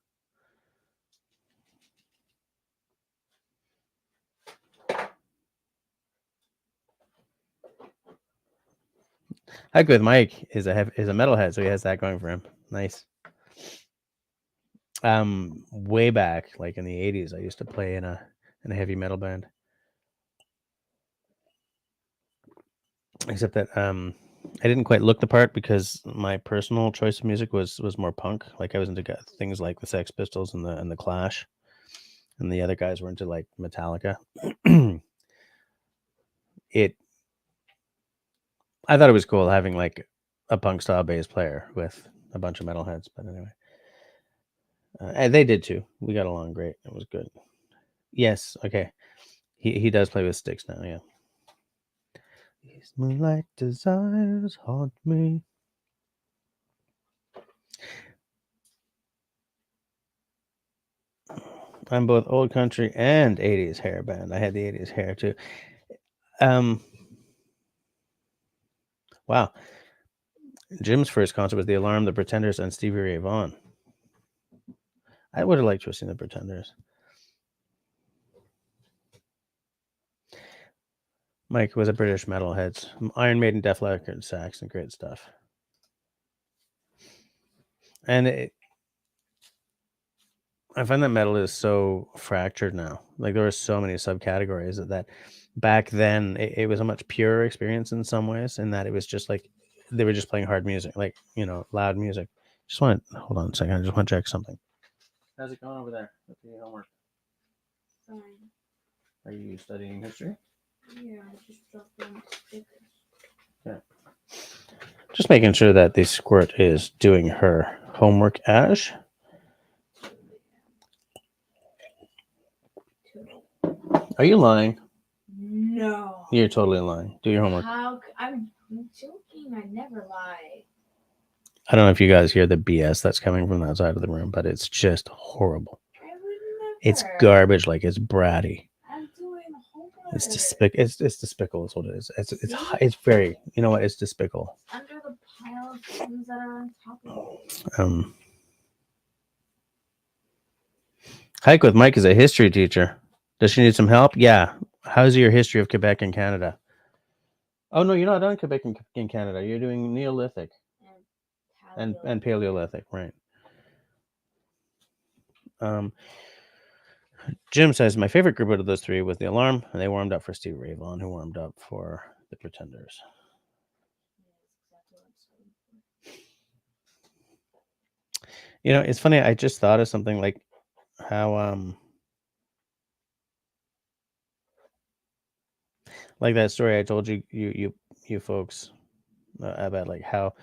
Hike with Mike is a metalhead, so he has that going for him. Nice. Way back, like in the 80s, I used to play in a heavy metal band. Except that I didn't quite look the part, because my personal choice of music was more punk. Like, I was into things like the Sex Pistols and the Clash, and the other guys were into like Metallica. I thought it was cool having like a punk style bass player with a bunch of metalheads, but anyway, and they did too. We got along great. It was good. Yes, okay. He does play with Styx now. Yeah. These moonlight desires haunt me. I'm both old country and 80s hair band. I had the 80s hair too. Wow. Jim's first concert was The Alarm, The Pretenders, and Stevie Ray Vaughan. I would have liked to have seen The Pretenders. Mike was a British metalhead. Iron Maiden, Def Leppard, Saxon, great stuff. And I find that metal is so fractured now. Like, there are so many subcategories that back then it was a much purer experience in some ways, in that it was just like they were just playing hard music, like, you know, loud music. Hold on a second. I just want to check something. How's it going over there with the homework? Fine. Are you studying history? Yeah, I just dropped them stickers. Yeah. Just making sure that the squirt is doing her homework, Ash. Are you lying? No. You're totally lying. Do your homework. I'm joking. I never lie. I don't know if you guys hear the BS that's coming from that side of the room, but it's just horrible. I would never. It's garbage, like it's bratty. I'm doing homework. It's despicable. Is what it is. It's very. You know what? It's despicable. Under the pile of things that are on top of it. Hike with Mike is a history teacher. Does she need some help? Yeah. How's your history of Quebec and Canada? Oh no, you're not doing Quebec in Canada. You're doing Neolithic and Paleolithic, right? Jim says my favorite group out of those three was the Alarm, and they warmed up for Steve Ray Vaughan, who warmed up for the Pretenders. You know, it's funny. I just thought of something like how like that story I told you folks about like how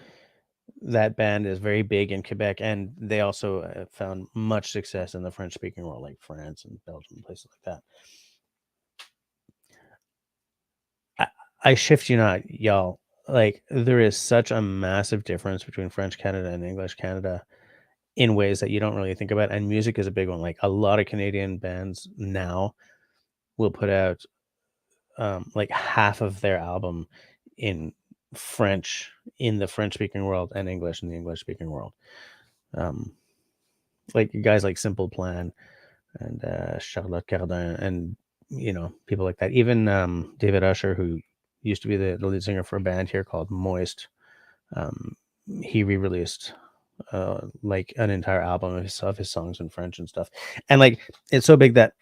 that band is very big in Quebec, and they also found much success in the French-speaking world, like France and Belgium, places like that. I shift you not, y'all. Like there is such a massive difference between French Canada and English Canada in ways that you don't really think about, and music is a big one. Like a lot of Canadian bands now will put out like half of their album in French in the French speaking world and English in the English speaking world. Like guys like Simple Plan and Charlotte Cardin and you know people like that. Even David Usher, who used to be the lead singer for a band here called Moist, he re-released like an entire album of his songs in French and stuff. And like it's so big that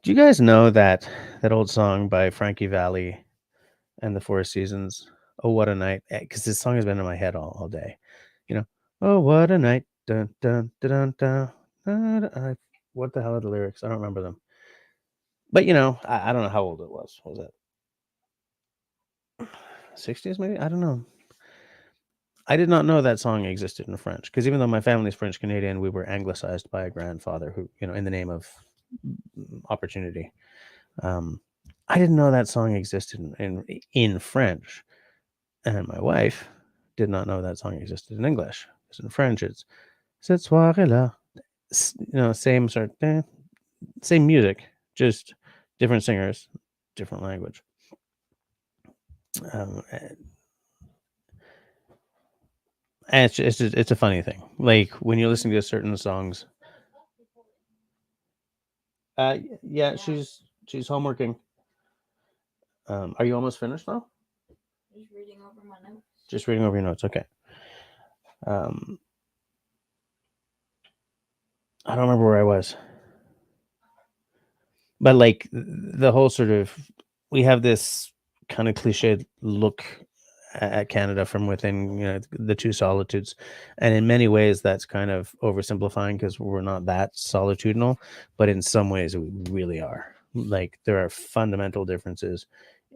do you guys know that old song by Frankie Valli and the Four Seasons, "Oh What a Night"? Because this song has been in my head all day. You know, "Oh What a Night." Dun, dun, dun, dun, dun, dun. What the hell are the lyrics? I don't remember them. But you know, I don't know how old it was. Was it 60s maybe? I don't know. I did not know that song existed in French because even though my family's French Canadian, we were anglicized by a grandfather who, you know, in the name of opportunity. I didn't know that song existed in French, and my wife did not know that song existed in English. Because in French, it's "cette soirée-là," you know, same sort of same music, just different singers, different language. And it's a funny thing. Like when you're listening to certain songs. Yeah, she's homeworking. Are you almost finished now? Just reading over my notes. Just reading over your notes. Okay. I don't remember where I was. But like the whole sort of, we have this kind of cliched look at Canada from within, you know, the two solitudes, and in many ways that's kind of oversimplifying because we're not that solitudinal, but in some ways we really are. Like there are fundamental differences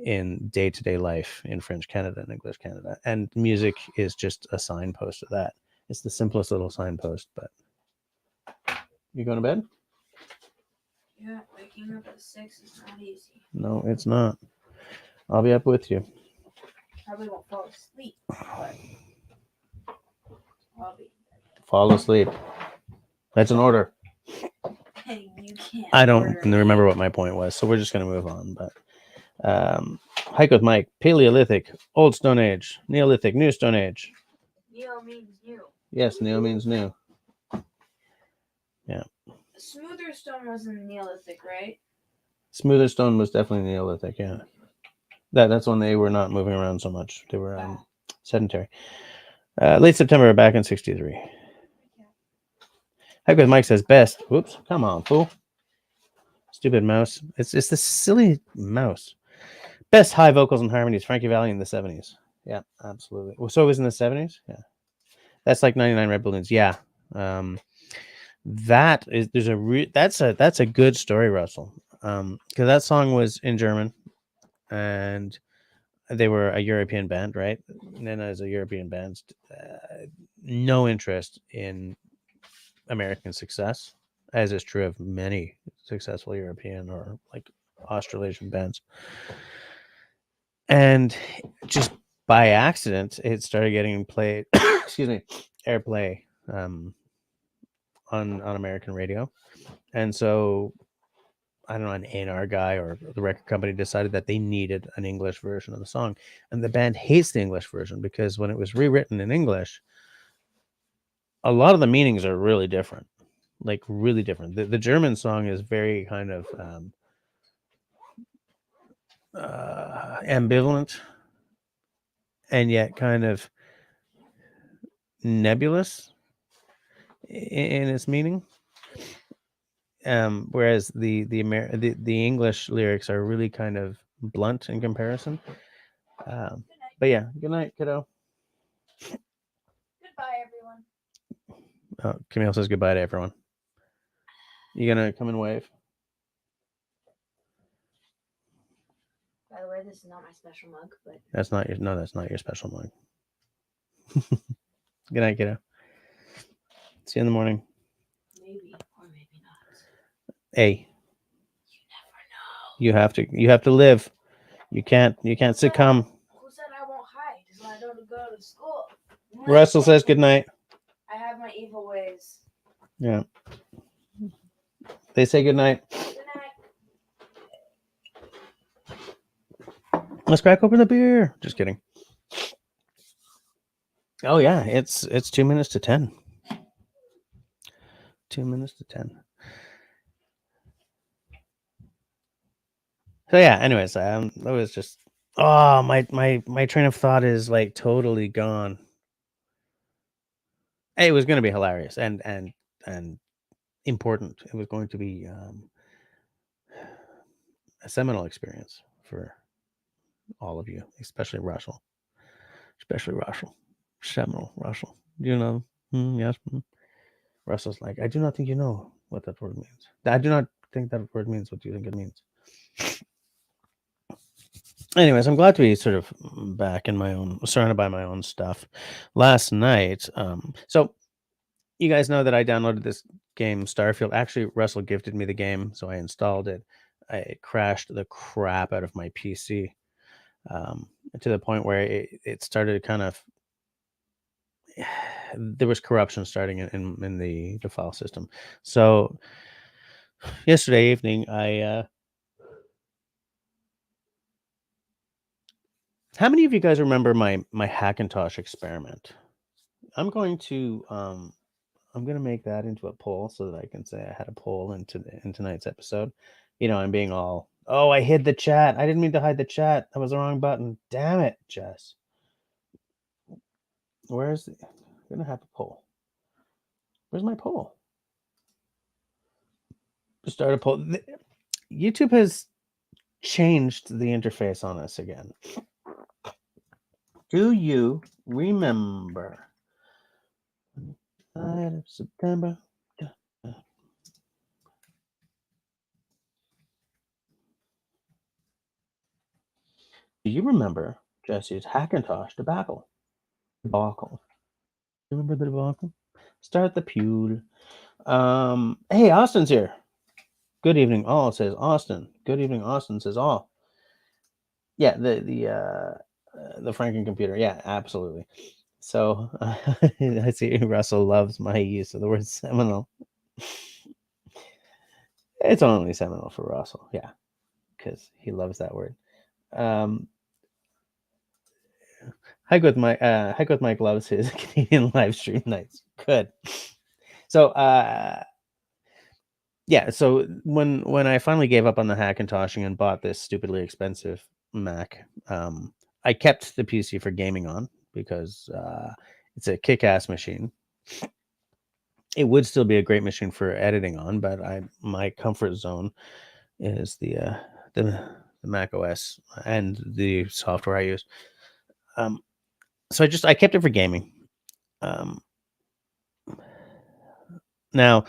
in day-to-day life in French Canada and English Canada, and music is just a signpost of that. It's the simplest little signpost. But you going to bed? Yeah, waking up at 6 is not easy. No, it's not. I'll be up with you. Probably won't fall asleep, but I'll be. Fall asleep. That's an order. Hey, you can't. I don't remember what my point was, so we're just going to move on. But Hike with Mike, Paleolithic, Old Stone Age, Neolithic, New Stone Age. Neo means new. Yes, Neo means new. Yeah. Smoother stone wasn't Neolithic, right? Smoother stone was definitely Neolithic, yeah. That's when they were not moving around so much. They were sedentary. Late September, back in 63. Hike with Mike says best. Whoops, come on, fool. Stupid mouse. It's the silly mouse. Best high vocals and harmonies, Frankie Valli in the 70s. Yeah, absolutely. So it was in the 70s? Yeah. That's like 99 Red Balloons. Yeah. That's a good story, Russell. because that song was in German, and they were a European band, right? And then as a European band, no interest in American success, as is true of many successful European or like Australasian bands. And just by accident, it started getting played, excuse me, airplay on American radio. And so I don't know, an A&R guy or the record company decided that they needed an English version of the song. And the band hates the English version because when it was rewritten in English, a lot of the meanings are really different, like really different. The German song is very kind of ambivalent and yet kind of nebulous in its meaning. Whereas the English lyrics are really kind of blunt in comparison. But yeah, good night, kiddo. Goodbye, everyone. Oh, Camille says goodbye to everyone. You gonna come and wave? By the way, this is not my special mug, but That's not your special mug. Good night, kiddo. See you in the morning. maybe or maybe not. Hey, You never know. you have to live. You can't succumb. Who said I won't hide? Because when I don't go to school. Russell says good night. I have my evil ways. Yeah. They say good night. Good night. Let's crack open the beer. Just kidding. Oh yeah, it's 2 minutes to 10. 2 minutes to 10. So yeah, anyways, that was just my train of thought is like totally gone. It was going to be hilarious and important. It was going to be a seminal experience for all of you, especially Russell. Seminal Russell. Do you know? Yes. Russell's like, I do not think you know what that word means. I do not think that word means what you think it means. Anyways, I'm glad to be sort of back in my own, surrounded by my own stuff. Last night, so you guys know that I downloaded this game, Starfield. Actually, Russell gifted me the game, so I installed it. It crashed the crap out of my PC to the point where it started kind of. There was corruption starting in the file system. So yesterday evening, how many of you guys remember my Hackintosh experiment? I'm going to make that into a poll so that I can say I had a poll in tonight's episode. You know, I'm being all, oh, I hid the chat. I didn't mean to hide the chat. That was the wrong button. Damn it, Jess. I'm gonna have a poll. Where's my poll? Start a poll. YouTube has changed the interface on us again. Do you remember September? Do you remember Jesse's Hackintosh debacle? Debacle. Remember the debacle? Start the pew. Hey, Austin's here. Good evening, all, says Austin. Good evening, Austin, says all. Yeah, the Franken computer. Yeah, absolutely. So I see Russell loves my use of the word seminal. It's only seminal for Russell, yeah, because he loves that word. Hike with my gloves his Canadian live stream nights. Good. So yeah, so when I finally gave up on the Hackintoshing and bought this stupidly expensive Mac, I kept the PC for gaming on because it's a kick-ass machine. It would still be a great machine for editing on, but my comfort zone is the Mac OS and the software I use. So I kept it for gaming. Now,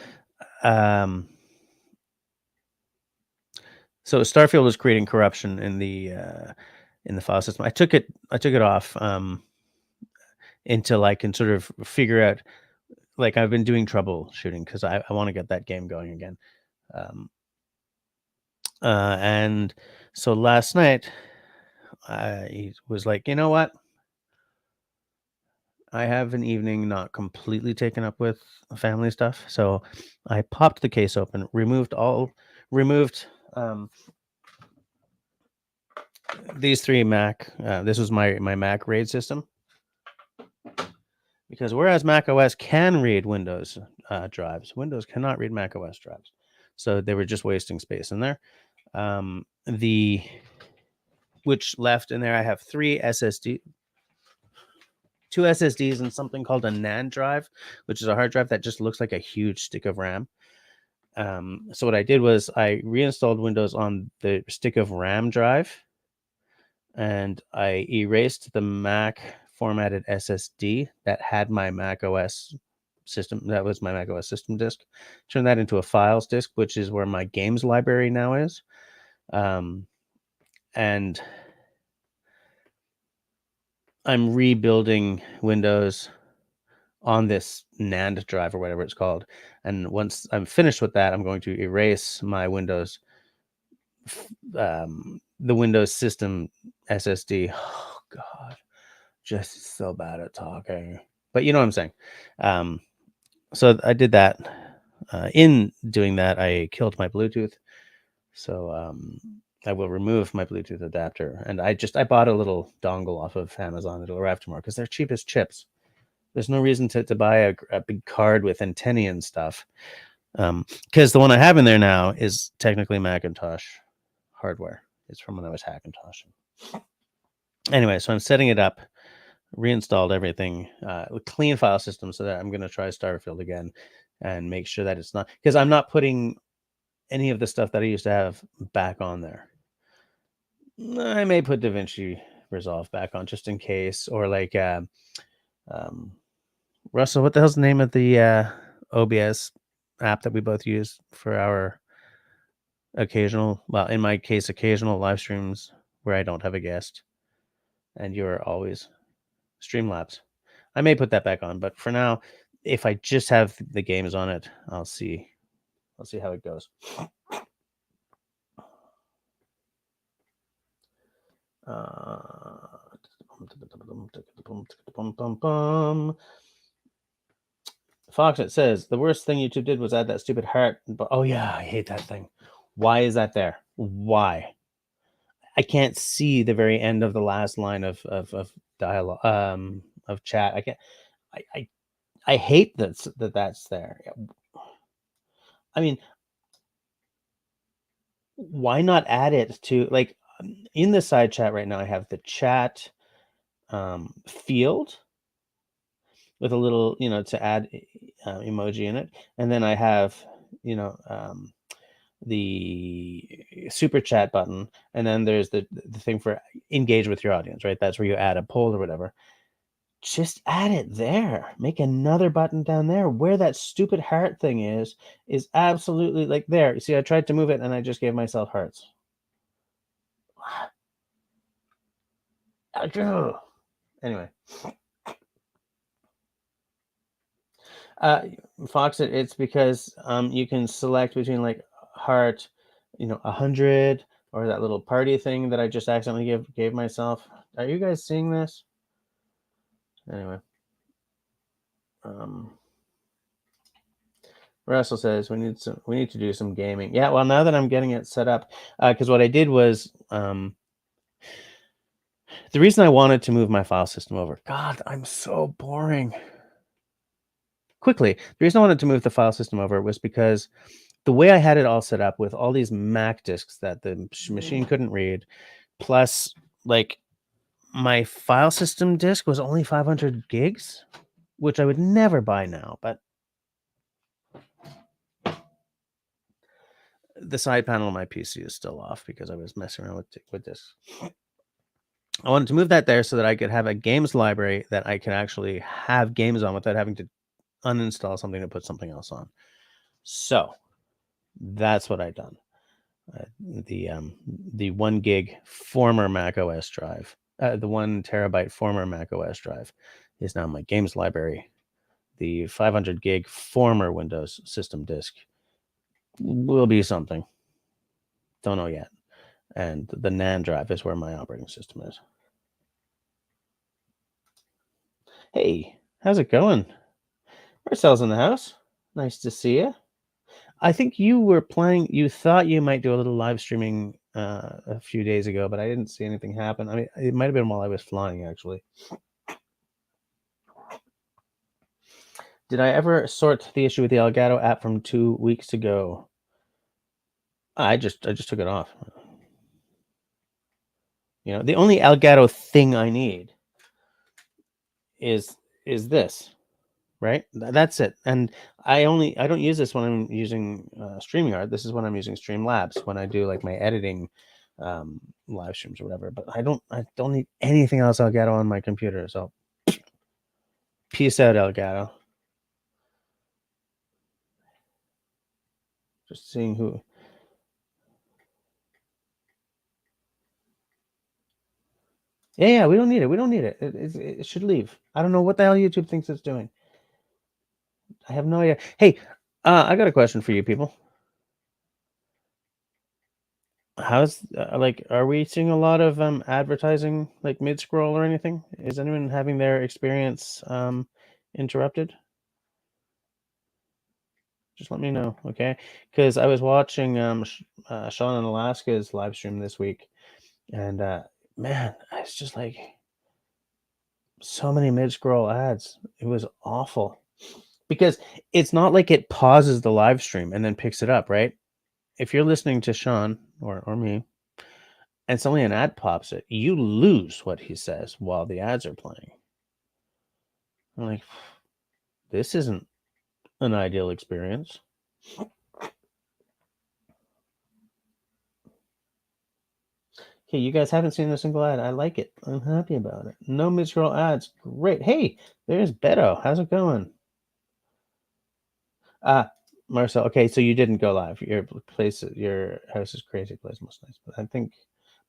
So Starfield was creating corruption in the file system. I took it off until I can sort of figure out. Like, I've been doing troubleshooting because I want to get that game going again. And so last night I was like, you know what? I have an evening not completely taken up with family stuff, so I popped the case open, removed these 3 Mac. This was my Mac RAID system, because whereas Mac OS can read Windows drives, Windows cannot read Mac OS drives, so they were just wasting space in there. Which left in there, I have 3 SSD. 2 SSDs and something called a NAND drive, which is a hard drive that just looks like a huge stick of RAM. So what I did was I reinstalled Windows on the stick of RAM drive, and I erased the Mac formatted SSD that had my Mac OS system. That was my Mac OS system disk. Turned that into a files disk, which is where my games library now is. And I'm rebuilding Windows on this NAND drive or whatever it's called. And once I'm finished with that, I'm going to erase my Windows, the Windows system SSD. Oh, God. Just so bad at talking. But you know what I'm saying. So I did that. In doing that, I killed my Bluetooth. So I will remove my Bluetooth adapter. And I bought a little dongle off of Amazon. It'll arrive tomorrow because they're cheap as chips. There's no reason to buy a big card with antennae and stuff. Because the one I have in there now is technically Macintosh hardware. It's from when I was Hackintosh. Anyway, so I'm setting it up, reinstalled everything, clean file system, so that I'm going to try Starfield again and make sure that it's not, because I'm not putting any of the stuff that I used to have back on there. I may put DaVinci Resolve back on just in case, or like Russell, what the hell's the name of the OBS app that we both use for our occasional, well, in my case, occasional live streams where I don't have a guest and you're always Streamlabs? I may put that back on, but for now, if I just have the games on it, I'll see how it goes. Foxit says the worst thing YouTube did was add that stupid heart. But oh yeah, I hate that thing. Why is that there? Why? I can't see the very end of the last line of dialogue, of chat. I can't. I hate that's there. I mean, why not add it to, like, in the side chat right now? I have the chat field with a little, to add emoji in it, and then I have, the super chat button, and then there's the thing for engage with your audience, right? That's where you add a poll or whatever. Just add it there. Make another button down there. Where that stupid heart thing is absolutely, like, there. You see, I tried to move it and I just gave myself hearts. Anyway. Fox, it's because you can select between, like, heart, 100, or that little party thing that I just accidentally gave myself. Are you guys seeing this? Anyway. Russell says we need to do some gaming. Yeah, well, now that I'm getting it set up, because what I did was, the reason I wanted to move my file system over. God, I'm so boring. Quickly, the reason I wanted to move the file system over was because the way I had it all set up with all these Mac disks that the machine couldn't read, plus, like, my file system disk was only 500 gigs, which I would never buy now, but the side panel of my PC is still off because I was messing around with this. I wanted to move that there so that I could have a games library that I could actually have games on without having to uninstall something to put something else on. So that's what I've done. the 1 gig former Mac OS drive, the 1 terabyte former Mac OS drive is now my games library. The 500 gig former Windows system disk will be something. Don't know yet. And the NAND drive is where my operating system is. Hey, how's it going? Marcel's in the house. Nice to see you. I think you were planning, you thought you might do a little live streaming a few days ago, but I didn't see anything happen. I mean, it might have been while I was flying, actually. Did I ever sort the issue with the Elgato app from 2 weeks ago? I just took it off. You know, the only Elgato thing I need is this, right? That's it. And I don't use this when I'm using StreamYard. This is when I'm using Streamlabs, when I do like my editing live streams or whatever. But I don't need anything else Elgato on my computer. So peace out, Elgato. Just seeing who. Yeah, we don't need it. We don't need it. It should leave. I don't know what the hell YouTube thinks it's doing. I have no idea. Hey, I got a question for you people. How's like, are we seeing a lot of advertising like mid scroll or anything? Is anyone having their experience interrupted? Just let me know, okay? Because I was watching Sean in Alaska's live stream this week, and man, it's just like so many mid scroll ads. It was awful because it's not like it pauses the live stream and then picks it up, right? If you're listening to Sean or me, and suddenly an ad pops it, you lose what he says while the ads are playing. I'm like, this isn't an ideal experience. Okay, you guys haven't seen a single ad. I like it. I'm happy about it. No mid-scroll ads. Great. Hey, there's Beto. How's it going? Marcel. Okay, so you didn't go live. Your house is crazy place, most nice.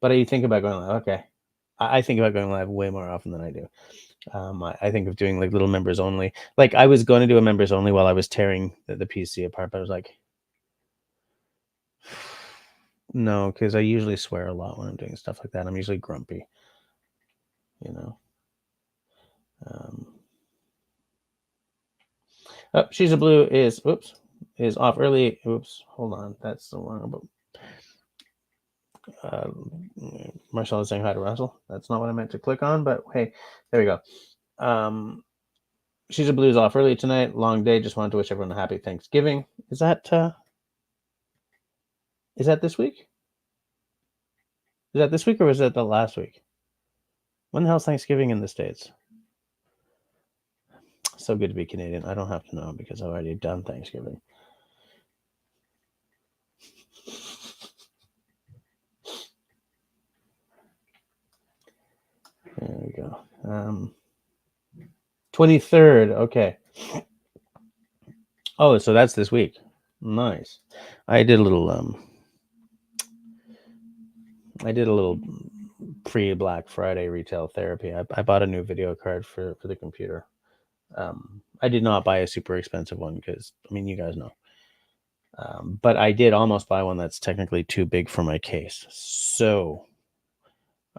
But you think about going live. Okay, I think about going live way more often than I do. I think of doing like little members only. Like I was going to do a members only while I was tearing the PC apart, but I was like, no, because I usually swear a lot when I'm doing stuff like that. I'm usually grumpy, you know. Oh, She's a Blue is off early. Oops, hold on, that's the wrong. Marcel is saying hi to Russell. That's not what I meant to click on, but hey, there we go. She's a Blue is off early tonight. Long day. Just wanted to wish everyone a happy Thanksgiving. Is that this week? Is that this week or was that the last week? When the hell's Thanksgiving in the States? So good to be Canadian. I don't have to know because I've already done Thanksgiving. There we go. 23rd. Okay. Oh, so that's this week. Nice. I did a little pre-Black Friday retail therapy. I bought a new video card for the computer. I did not buy a super expensive one because, I mean, you guys know. But I did almost buy one that's technically too big for my case. So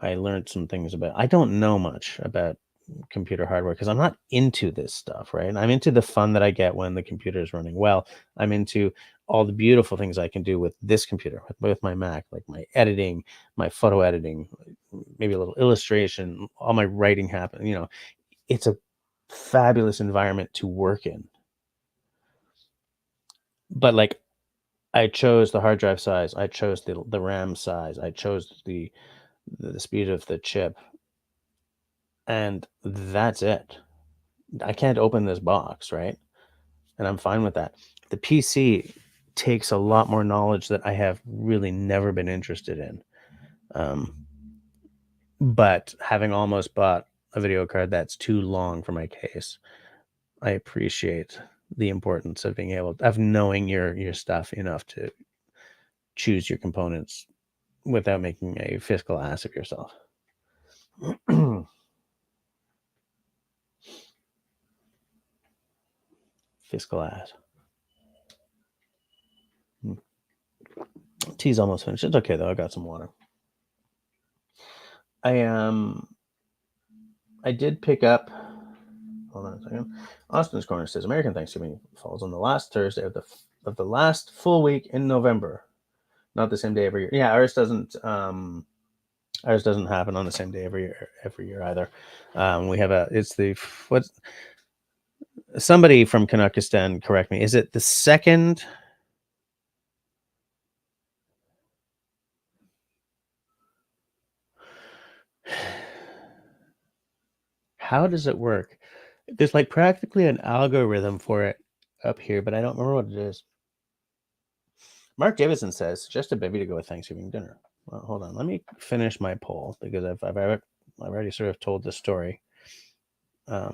I learned some things about, I don't know much about computer hardware because I'm not into this stuff, right? I'm into the fun that I get when the computer is running well. I'm into all the beautiful things I can do with this computer, with my Mac, like my editing, my photo editing, maybe a little illustration, all my writing happen. You know, it's a fabulous environment to work in. But like, I chose the hard drive size, I chose the RAM size, I chose the speed of the chip, and that's it. I can't open this box, right? And I'm fine with that. The PC takes a lot more knowledge that I have really never been interested in. But having almost bought a video card that's too long for my case, I appreciate the importance of being able of knowing your stuff enough to choose your components without making a fiscal ass of yourself. Fiscal ass. Tea's almost finished. It's okay though. I got some water. I did pick up. Hold on a second. Austin's Corner says American Thanksgiving falls on the last Thursday of the last full week in November, not the same day every year. Yeah, ours doesn't. Ours doesn't happen on the same day every year either. We have it's the what's somebody from Kanakistan, correct me. Is it the second? How does it work? There's like practically an algorithm for it up here, but I don't remember what it is. Mark Davidson says, suggest a baby to go with Thanksgiving dinner. Well, hold on. Let me finish my poll because I've already sort of told the story. I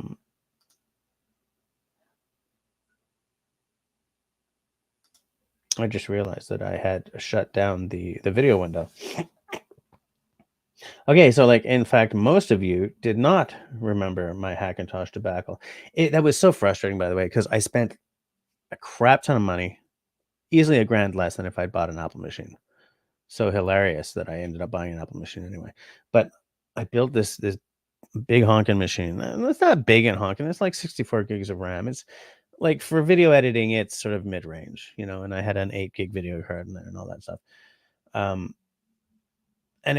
just realized that I had shut down the video window. Okay, so like in fact, most of you did not remember my Hackintosh debacle. That was so frustrating, by the way, because I spent a crap ton of money, easily $1,000 less than if I'd bought an Apple machine. So hilarious that I ended up buying an Apple machine anyway. But I built this big honking machine. It's not big and honking. It's like 64 gigs of RAM. It's like for video editing, it's sort of mid-range, you know. And I had an 8 gig video card in there and all that stuff. And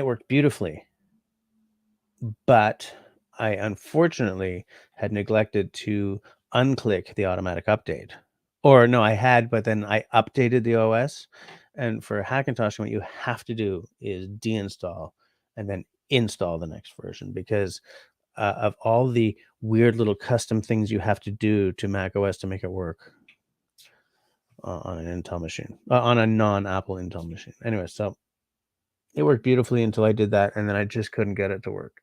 it worked beautifully. But I unfortunately had neglected to unclick the automatic update. Or no, I had, but then I updated the OS. And for Hackintosh, what you have to do is deinstall and then install the next version, because of all the weird little custom things you have to do to Mac OS to make it work on an Intel machine, on a non-Apple Intel machine. Anyway, so it worked beautifully until I did that, and then I just couldn't get it to work.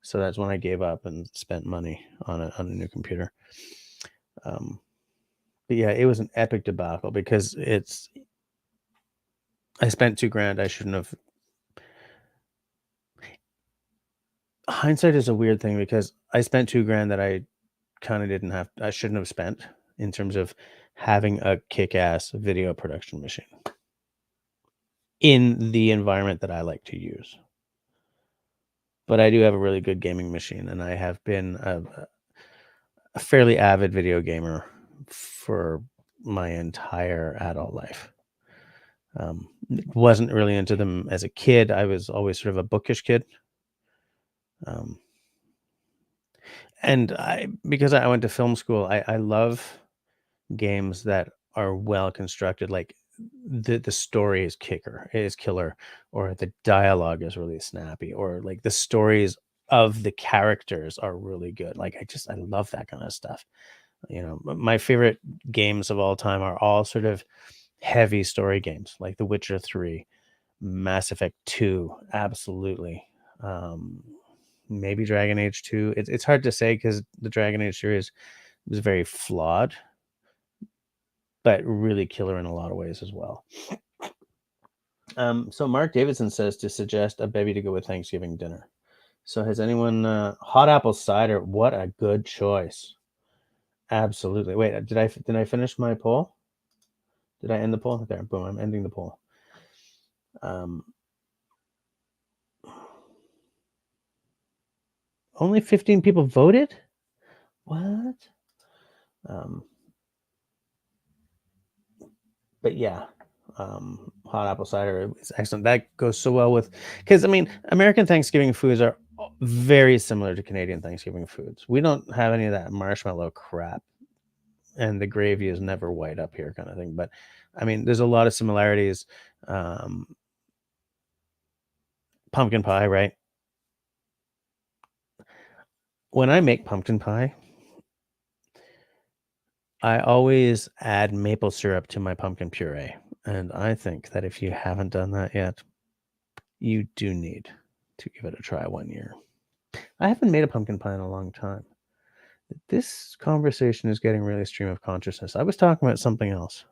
So that's when I gave up and spent money on a new computer. But yeah, it was an epic debacle because I spent $2,000. I shouldn't have. Hindsight is a weird thing because I spent $2,000 that I kind of I shouldn't have spent in terms of having a kick-ass video production machine in the environment that I like to use. But I do have a really good gaming machine, and I have been a fairly avid video gamer for my entire adult life. Wasn't really into them as a kid. I was always sort of a bookish kid. And because I went to film school, I love games that are well constructed. Like the story is killer, or the dialogue is really snappy, or like the stories of the characters are really good. Like I love that kind of stuff. You know, my favorite games of all time are all sort of heavy story games, like The Witcher 3, Mass Effect 2, absolutely. Maybe Dragon Age 2. It's hard to say because the Dragon Age series was very flawed, but really killer in a lot of ways as well. So Mark Davidson says to suggest a baby to go with Thanksgiving dinner. So has anyone hot apple cider? What a good choice. Absolutely. Wait, did I finish my poll? Did I end the poll? There, boom, I'm ending the poll. Only 15 people voted? What? But yeah, hot apple cider is excellent. That goes so well with, because I mean, American Thanksgiving foods are very similar to Canadian Thanksgiving foods. We don't have any of that marshmallow crap, and the gravy is never white up here, kind of thing. But I mean, there's a lot of similarities. Pumpkin pie, right? When I make pumpkin pie, I always add maple syrup to my pumpkin puree. And I think that if you haven't done that yet, you do need to give it a try one year. I haven't made a pumpkin pie in a long time. This conversation is getting really stream of consciousness. I was talking about something else.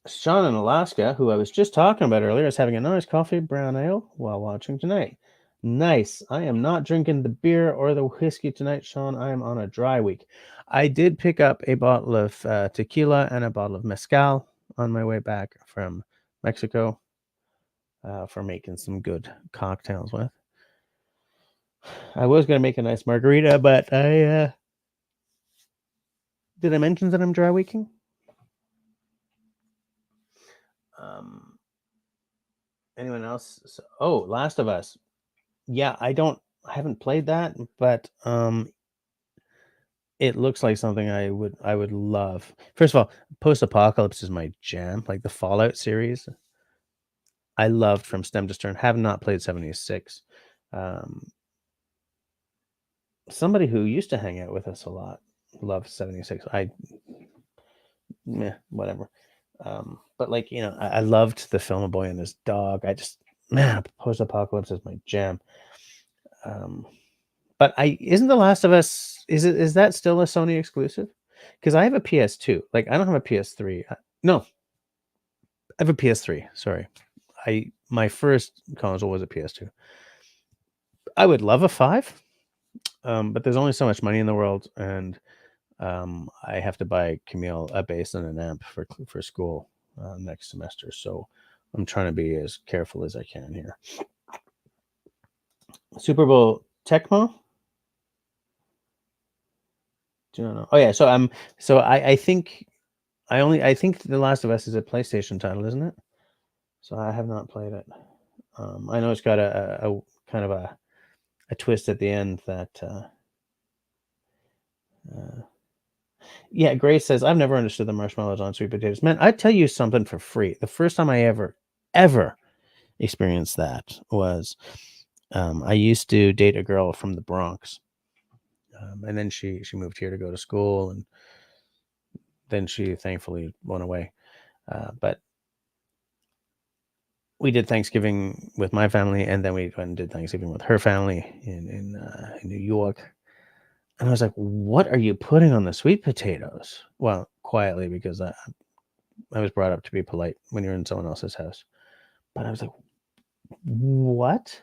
Sean in Alaska, who I was just talking about earlier, is having a nice coffee brown ale while watching tonight. Nice. I am not drinking the beer or the whiskey tonight, Sean. I am on a dry week. I did pick up a bottle of tequila and a bottle of mezcal on my way back from Mexico for making some good cocktails with. I was going to make a nice margarita, but I did I mention that I'm dry weeking? Anyone else? Oh, Last of Us. Yeah, I haven't played that, but it looks like something I would love. First of all, post-apocalypse is my jam, like the Fallout series. I loved from stem to stern. Have not played 76. Um, somebody who used to hang out with us a lot loved 76. Whatever. But like, I loved the film A Boy and His Dog. Man, post-apocalypse is my jam. But isn't The Last of Us, is that still a Sony exclusive? Because I have a PS2. Like, I don't have a PS3. No, I have a PS3. Sorry. My first console was a PS2. I would love a 5, but there's only so much money in the world, and I have to buy Camille a bass and an amp for school next semester. So I'm trying to be as careful as I can here. Super Bowl Tecmo? Do you know? Oh yeah, so I think I think The Last of Us is a PlayStation title, isn't it? So I have not played it. I know it's got a kind of a twist at the end that yeah, Grace says, I've never understood the marshmallows on sweet potatoes. Man, I tell you something for free. The first time I ever experienced that was I used to date a girl from the Bronx. And then she moved here to go to school, and then she thankfully went away. But we did Thanksgiving with my family, and then we went and did Thanksgiving with her family in New York. And I was like, "What are you putting on the sweet potatoes?" Well, quietly, because I was brought up to be polite when you're in someone else's house. But I was like, "What?"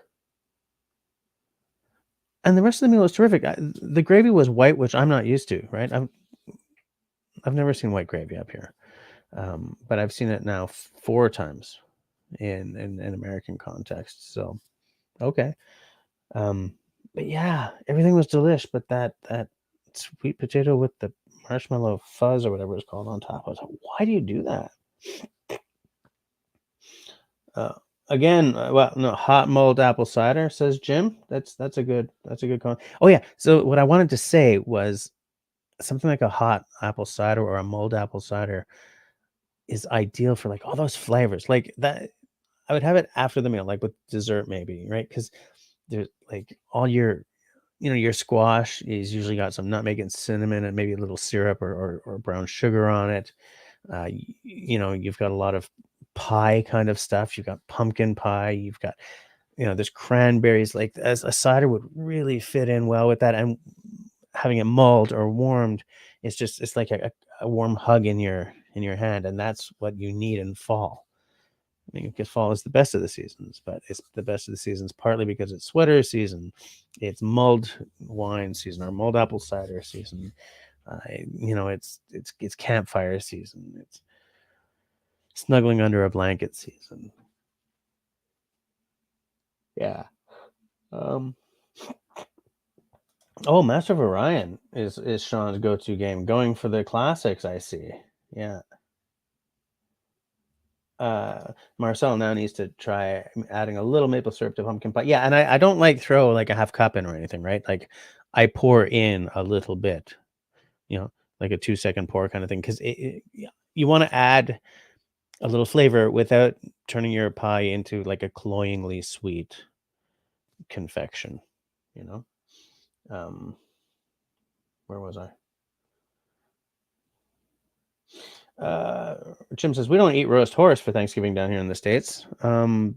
And the rest of the meal was terrific. The gravy was white, which I'm not used to. Right? I've never seen white gravy up here, but I've seen it now 4 times in American context. So okay. But yeah, everything was delish, but that sweet potato with the marshmallow fuzz or whatever it's called on top, I was like, why do you do that? Again, well, no, hot mulled apple cider, says Jim. That's a good comment. Oh yeah, so what I wanted to say was something like a hot apple cider or a mulled apple cider is ideal for like all those flavors. Like that, I would have it after the meal, like with dessert maybe, right? Because there's like all your squash is usually got some nutmeg and cinnamon and maybe a little syrup or brown sugar on it. You've got a lot of pie kind of stuff. You've got pumpkin pie. You've got, there's cranberries. Like as a cider would really fit in well with that. And having it mulled or warmed, it's like a warm hug in your hand. And that's what you need in fall. I mean, because fall is the best of the seasons, but it's the best of the seasons partly because it's sweater season, it's mulled wine season, or mulled apple cider season. It's campfire season. It's snuggling under a blanket season. Yeah. Oh, Master of Orion is Sean's go-to game. Going for the classics, I see. Yeah. Marcel now needs to try adding a little maple syrup to pumpkin pie. Yeah, and I don't like throw like a half cup in or anything, right? Like I pour in a little bit, like a 2-second pour kind of thing, because you want to add a little flavor without turning your pie into like a cloyingly sweet confection, you know. Where was I? Jim says we don't eat roast horse for Thanksgiving down here in the States. We don't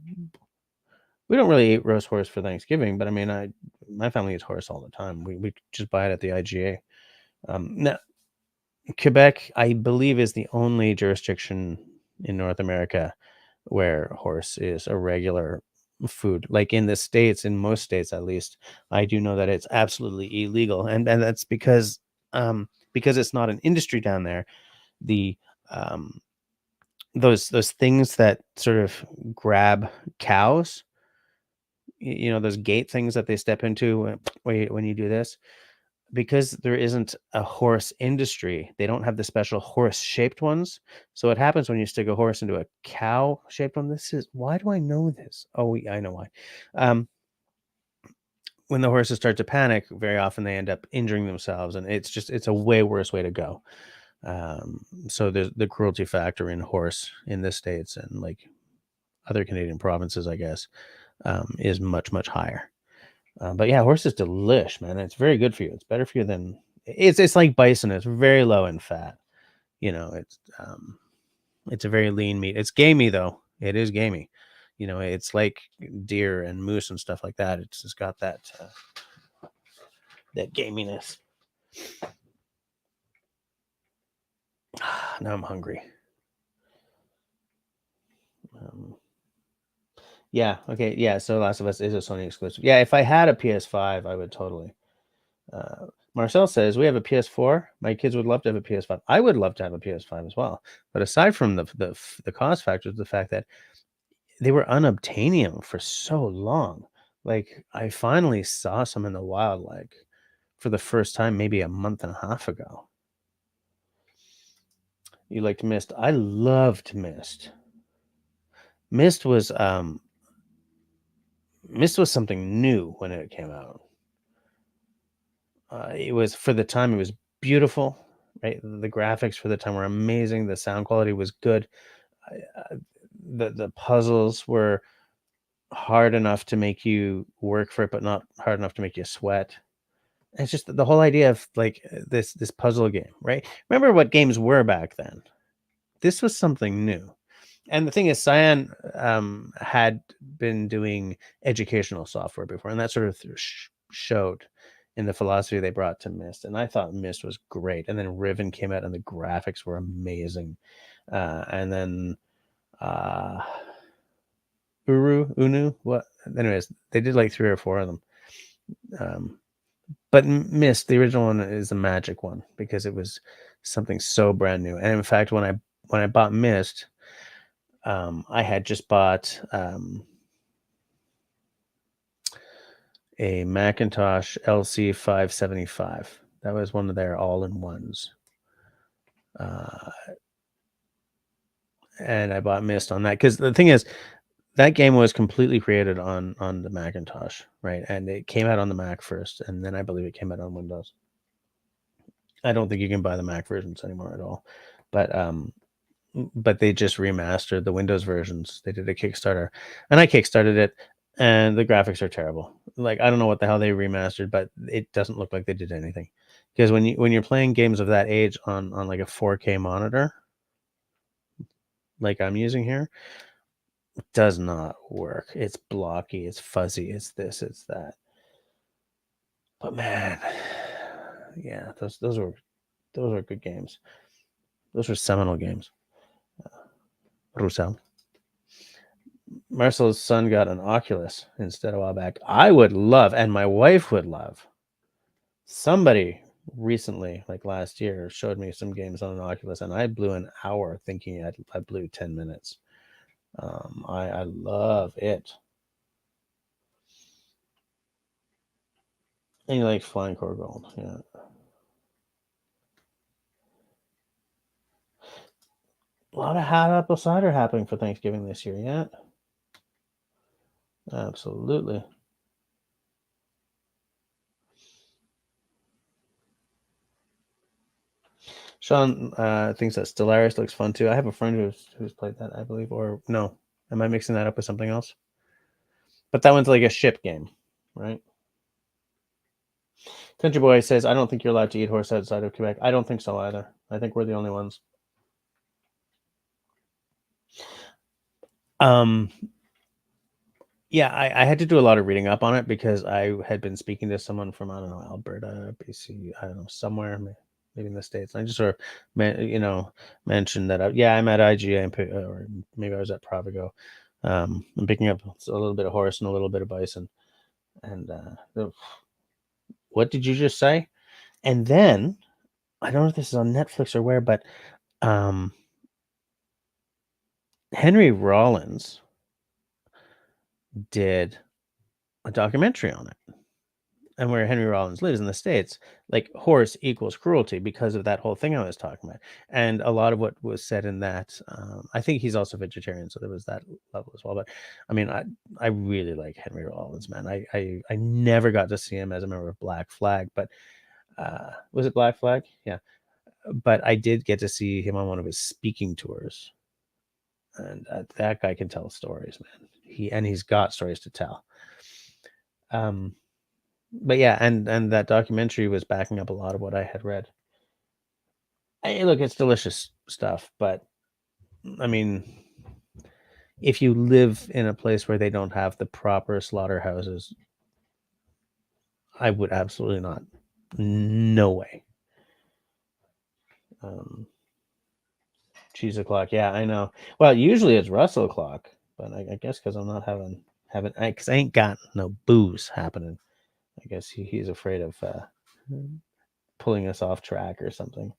really eat roast horse for Thanksgiving, but I mean, my family eats horse all the time. We just buy it at the IGA. Now, Quebec, I believe, is the only jurisdiction in North America where horse is a regular food. Like in the States, in most states at least, I do know that it's absolutely illegal. And that's because it's not an industry down there. The um those things that sort of grab cows, those gate things that they step into when you do this, because there isn't a horse industry, they don't have the special horse shaped ones. So what happens when you stick a horse into a cow shaped one? This is why do I know this? Oh, I know why. Um, when the horses start to panic, very often they end up injuring themselves, and it's a way worse way to go. So there's the cruelty factor in horse in the States and like other Canadian provinces, I guess, is much higher. But yeah, horse is delish, man. It's very good for you. It's better for you than it's like bison. It's very low in fat. It's a very lean meat. It's gamey though. It is gamey. It's like deer and moose and stuff like that. It's just got that gaminess. Now I'm hungry. Yeah. Okay. Yeah. So Last of Us is a Sony exclusive. Yeah. If I had a PS5, I would totally. Marcel says we have a PS4. My kids would love to have a PS5. I would love to have a PS5 as well. But aside from the cost factors, the fact that they were unobtainium for so long. Like I finally saw some in the wild, like for the first time, maybe a month and a half ago. You liked Mist? I loved Mist. Mist was something new when it came out. It was for the time. It was beautiful, right? The graphics for the time were amazing. The sound quality was good. The puzzles were hard enough to make you work for it, but not hard enough to make you sweat. It's just the whole idea of like this puzzle game, right? Remember what games were back then? This was something new. And the thing is, Cyan had been doing educational software before, and that sort of showed in the philosophy they brought to Myst. And I thought Myst was great. And then Riven came out, and the graphics were amazing. And then Unu, what? Anyways, they did like 3 or 4 of them. But Myst, the original one, is the magic one because it was something so brand new. And in fact, when I bought Myst, I had just bought a Macintosh LC 575. That was one of their all-in-ones. And I bought Myst on that because the thing is, that game was completely created on the Macintosh, right? And it came out on the Mac first, and then I believe it came out on Windows. I don't think you can buy the Mac versions anymore at all, but they just remastered the Windows versions. They did a Kickstarter, and I kickstarted it, and the graphics are terrible. Like I don't know what the hell they remastered, but it doesn't look like they did anything. Because when you're playing games of that age on like a 4K monitor, like I'm using here, it does not work. It's blocky, it's fuzzy, it's this, it's that. But man, yeah, those were good games. Those were seminal games. Roussel. Marcel's son got an Oculus instead a while back. I would love, and my wife would love. Somebody recently, like last year, showed me some games on an Oculus, and I blew an hour thinking I blew 10 minutes. I love it. And you like Flying Core Gold, yeah. A lot of hot apple cider happening for Thanksgiving this year, yeah. Absolutely. Sean thinks that Stellaris looks fun too. I have a friend who's played that, I believe, or no, am I mixing that up with something else? But that one's like a ship game, right? Country Boy says, I don't think you're allowed to eat horse outside of Quebec. I don't think so either. I think we're the only ones. Yeah, I had to do a lot of reading up on it because I had been speaking to someone from, I don't know, Alberta, BC, I don't know, somewhere. maybe in the States. I just sort of, mentioned that. I'm at IGA, or maybe I was at Provigo. I'm picking up a little bit of horse and a little bit of bison. And what did you just say? And then I don't know if this is on Netflix or where, but um, Henry Rollins did a documentary on it. And where Henry Rollins lives in the States, like horse equals cruelty because of that whole thing I was talking about. And a lot of what was said in that, I think he's also vegetarian, so there was that level as well. But I mean, I really like Henry Rollins, man. I never got to see him as a member of Black Flag, but was it Black Flag? Yeah. But I did get to see him on one of his speaking tours. And that guy can tell stories, man. He's got stories to tell. But yeah, and that documentary was backing up a lot of what I had read. Hey, look, it's delicious stuff, but I mean, if you live in a place where they don't have the proper slaughterhouses, I would absolutely not. No way. Cheese o'clock, yeah, I know. Well, usually it's Russell o'clock, but I guess because I'm not having because I ain't got no booze happening. I guess he's afraid of pulling us off track or something.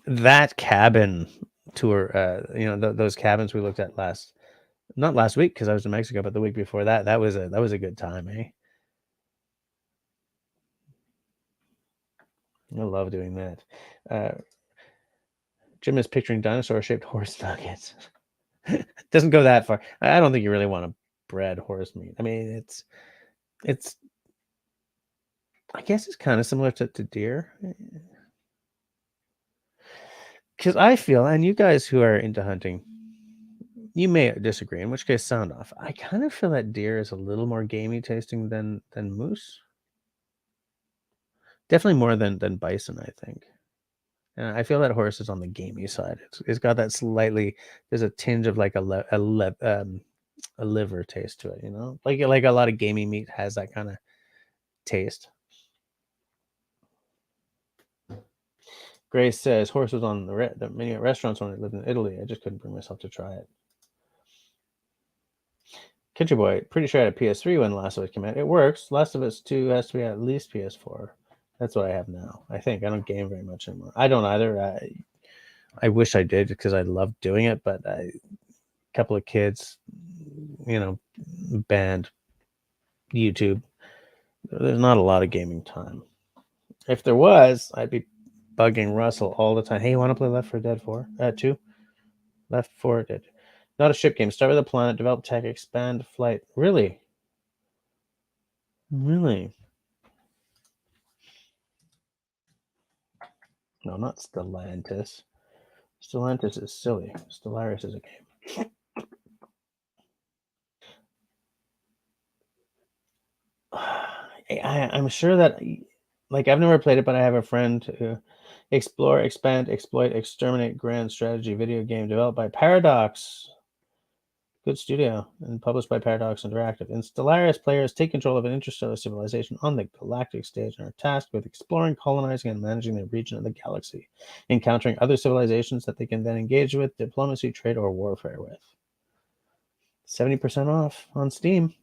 That cabin tour, those cabins we looked at not last week because I was in Mexico, but the week before that was a good time, eh? I love doing that. Jim is picturing dinosaur-shaped horse nuggets. Doesn't go that far. I don't think you really want to bread horse meat. I mean, it's. I guess it's kind of similar to deer, because I feel, and you guys who are into hunting, you may disagree. In which case, sound off. I kind of feel that deer is a little more gamey tasting than moose. Definitely more than bison, I think. And I feel that horse is on the gamey side. It's got that slightly. There's a tinge of like a liver taste to it, like a lot of gamey meat has that kind of taste. Grace says horse was on the menu at restaurants when I lived in Italy. I just couldn't bring myself to try it. Country Boy, pretty sure I had a PS3 when Last of Us came out. It works. Last of Us 2 has to be at least PS4. That's what I have now. I think I don't game very much anymore. I don't either. I wish I did because I loved doing it, but a couple of kids, banned YouTube. There's not a lot of gaming time. If there was, I'd be bugging Russell all the time. Hey, you want to play Left 4 Dead 4? 2? Left 4 Dead. Not a ship game. Start with a planet, develop tech, expand flight. Really? Really? No, not Stellantis. Stellantis is silly. Stellaris is a game. I'm sure that, like, I've never played it, but I have a friend who explore, expand, exploit, exterminate, grand strategy video game developed by Paradox. Good studio and published by Paradox Interactive. In Stellaris, players take control of an interstellar civilization on the galactic stage and are tasked with exploring, colonizing, and managing their region of the galaxy, encountering other civilizations that they can then engage with, diplomacy, trade, or warfare with. 70% off on Steam.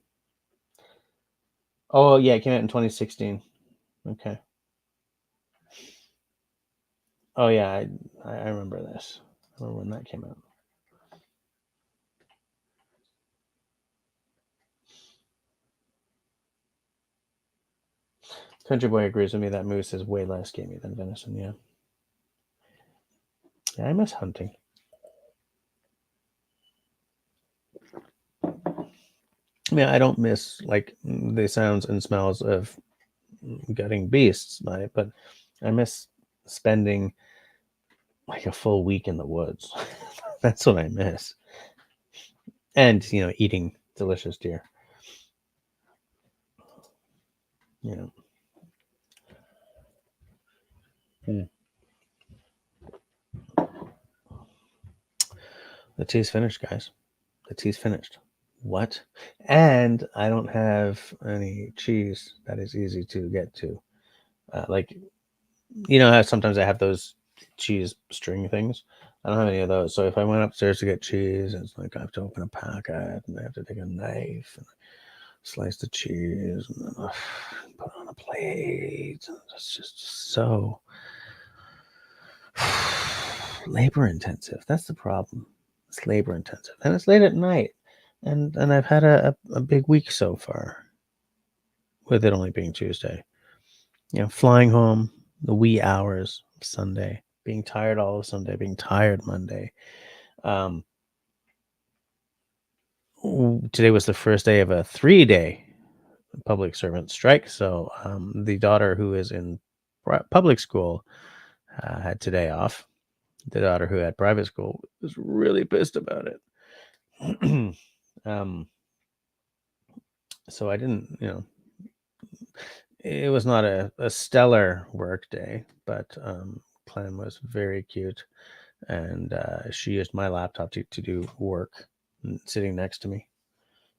Oh, yeah, it came out in 2016. Okay. Oh, yeah, I remember this. I remember when that came out. Country Boy agrees with me that moose is way less gamey than venison, yeah. Yeah, I miss hunting. I mean, I don't miss, like, the sounds and smells of gutting beasts, but I miss spending like a full week in the woods. That's what I miss. And, eating delicious deer. Yeah. The tea's finished, guys. The tea's finished. What? And I don't have any cheese that is easy to get to. Like, you know how sometimes I have those cheese string things? I don't have any of those. So if I went upstairs to get cheese, it's like I have to open a packet and I have to take a knife and slice the cheese and then put it on a plate. It's just so labor intensive. That's the problem. It's labor intensive. And it's late at night. And I've had a big week so far, with it only being Tuesday. You know, flying home the wee hours of Sunday, being tired all of Sunday, being tired Monday. Today was the first day of a 3-day public servant strike. So the daughter who is in public school had today off. The daughter who had private school was really pissed about it. So I didn't, it was not a stellar work day, but Clem was very cute, and she used my laptop to do work, sitting next to me.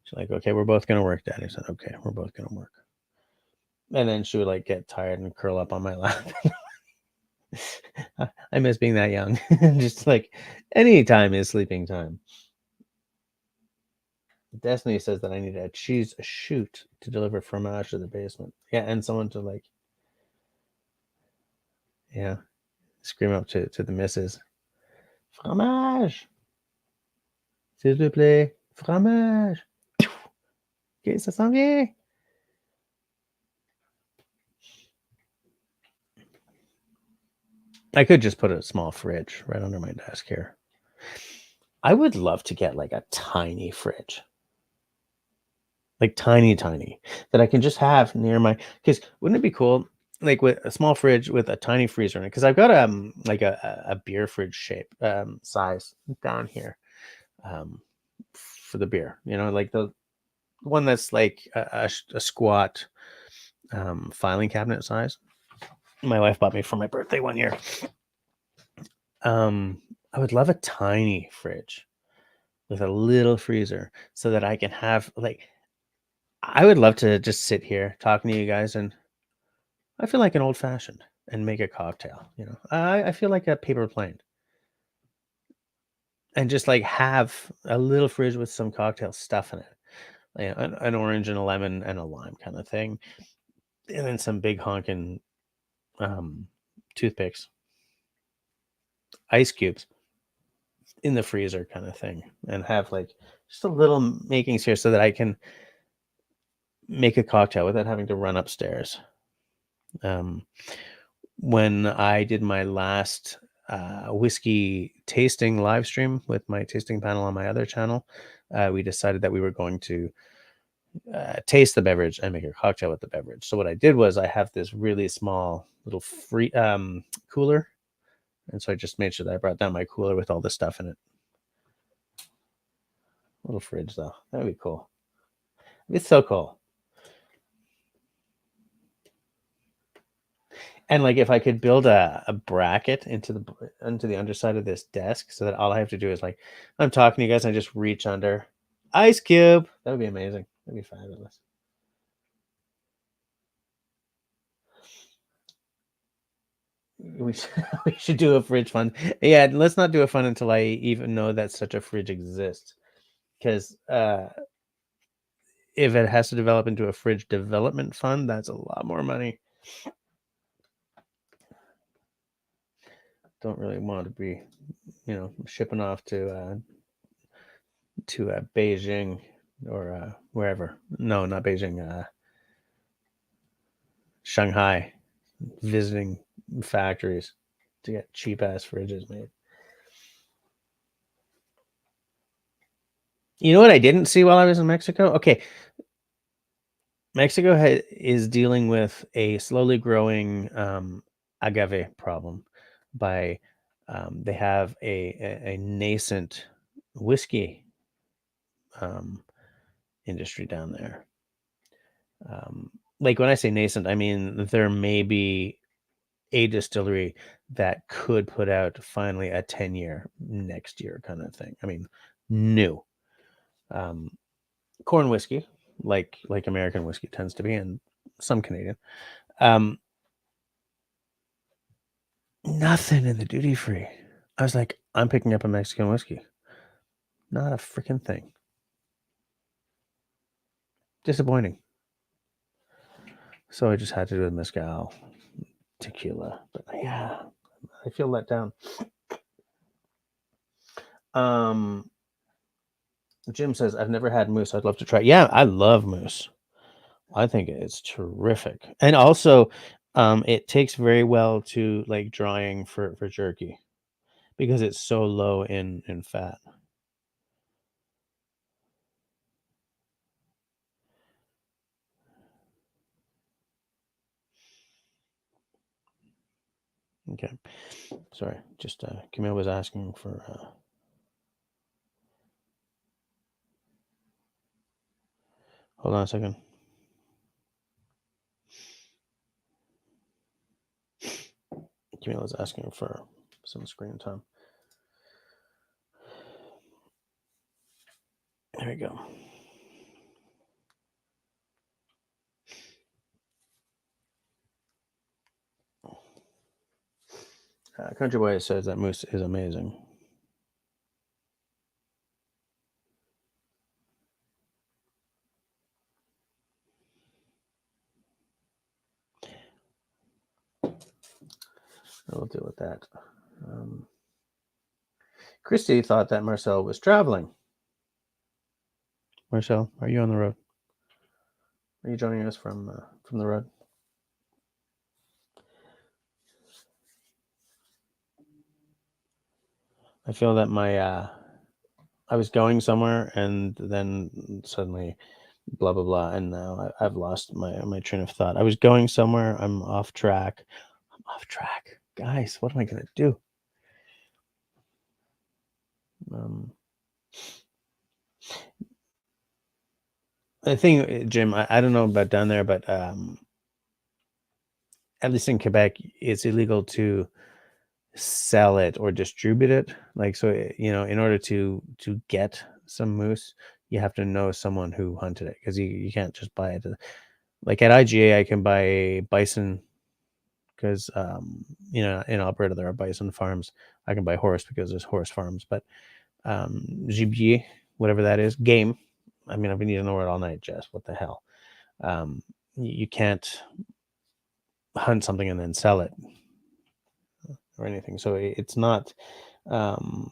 She's like, "Okay, we're both gonna work, Daddy." I said, "Okay, we're both gonna work." And then she would like get tired and curl up on my lap. I miss being that young. Just like any time is sleeping time. Destiny says that I need a cheese chute to deliver fromage to the basement. Yeah, and someone to like, yeah, scream up to the missus. Fromage! S'il te plaît, fromage! Ok, ça s'en vient! I could just put a small fridge right under my desk here. I would love to get like a tiny fridge. Like tiny, that I can just have near my, because wouldn't it be cool? Like with a small fridge with a tiny freezer in it. Because I've got like a beer fridge shape size down here for the beer. You know, like the one that's like a squat filing cabinet size. My wife bought me for my birthday one year. I would love a tiny fridge with a little freezer so that I can have like, I would love to just sit here talking to you guys, and I feel like an old fashioned and make a cocktail. You know, I feel like a paper plane, and just like have a little fridge with some cocktail stuff in it, like an orange and a lemon and a lime kind of thing, and then some big honking toothpicks, ice cubes in the freezer kind of thing, and have like just a little makings here so that I can make a cocktail without having to run upstairs. When I did my last whiskey tasting live stream with my tasting panel on my other channel, we decided that we were going to taste the beverage and make a cocktail with the beverage. So what I did was I have this really small little free cooler, and so I just made sure that I brought down my cooler with all the stuff in it. Little fridge though, that'd be cool. It's so cool. And like if I could build a bracket into the underside of this desk so that all I have to do is like, I'm talking to you guys and I just reach under ice cube. That would be amazing. That'd be fabulous. We should, we should do a fridge fund. Yeah, let's not do a fund until I even know that such a fridge exists. Because if it has to develop into a fridge development fund, that's a lot more money. Don't really want to be, shipping off to Beijing or wherever. No, not Beijing. Shanghai, visiting factories to get cheap ass fridges made. You know what I didn't see while I was in Mexico? Okay, Mexico is dealing with a slowly growing agave problem. By they have a nascent whiskey industry down there. Like when I say nascent, I mean there may be a distillery that could put out finally a 10-year next year kind of thing. I mean, new. corn whiskey, like American whiskey tends to be, and some Canadian. Nothing in the duty free. I was like, I'm picking up a Mexican whiskey. Not a freaking thing. Disappointing. So I just had to do a mezcal, tequila. But yeah, I feel let down. Jim says, I've never had moose. I'd love to try. Yeah, I love moose. I think it's terrific. And also, it takes very well to like drying for jerky because it's so low in fat. Okay. Sorry. Just Camille was asking for hold on a second. Camille is asking for some screen time. There we go. Country Boy says that moose is amazing. We'll deal with that. Christy thought that Marcel was traveling. Marcel, are you on the road? Are you joining us from the road? I feel that I was going somewhere and then suddenly blah blah blah, and now I've lost my train of thought. I was going somewhere. I'm off track. Guys. What am I gonna do? I think, Jim, I don't know about down there, but at least in Quebec, it's illegal to sell it or distribute it. Like, so, in order to get some moose, you have to know someone who hunted it, because you can't just buy it. Like at IGA, I can buy bison because, in Alberta, there are bison farms. I can buy horse because there's horse farms, but gibier, whatever that is, game. I mean, I've been eating the word all night, Jess. What the hell? You can't hunt something and then sell it or anything. So it's not that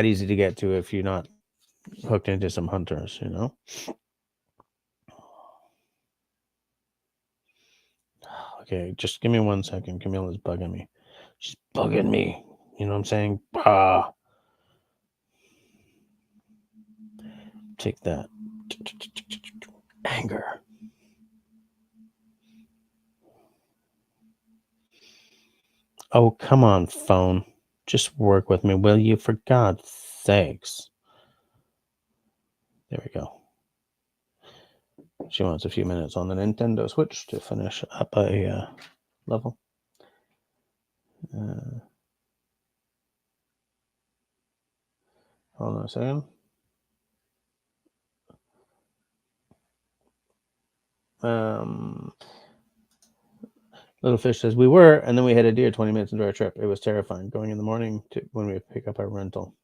easy to get to if you're not hooked into some hunters, Okay, just give me 1 second. Camilla's bugging me. She's bugging me. You know what I'm saying? Take that. Anger. Oh, come on, phone. Just work with me, will you? For God's sakes. There we go. She wants a few minutes on the Nintendo Switch to finish up a level. Hold on a second. Little Fish says, we were, and then we had a deer 20 minutes into our trip. It was terrifying going in the morning when we pick up our rental.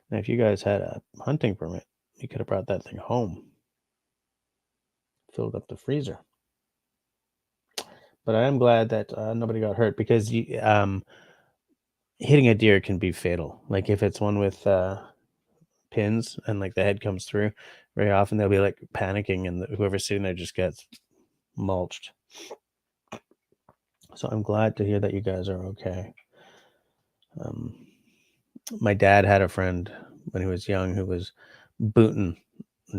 Now, if you guys had a hunting permit, you could have brought that thing home, filled up the freezer. But I am glad that nobody got hurt, because hitting a deer can be fatal. Like if it's one with pins and like the head comes through, very often they'll be like panicking, and whoever's sitting there just gets mulched. So I'm glad to hear that you guys are okay. My dad had a friend when he was young who was booting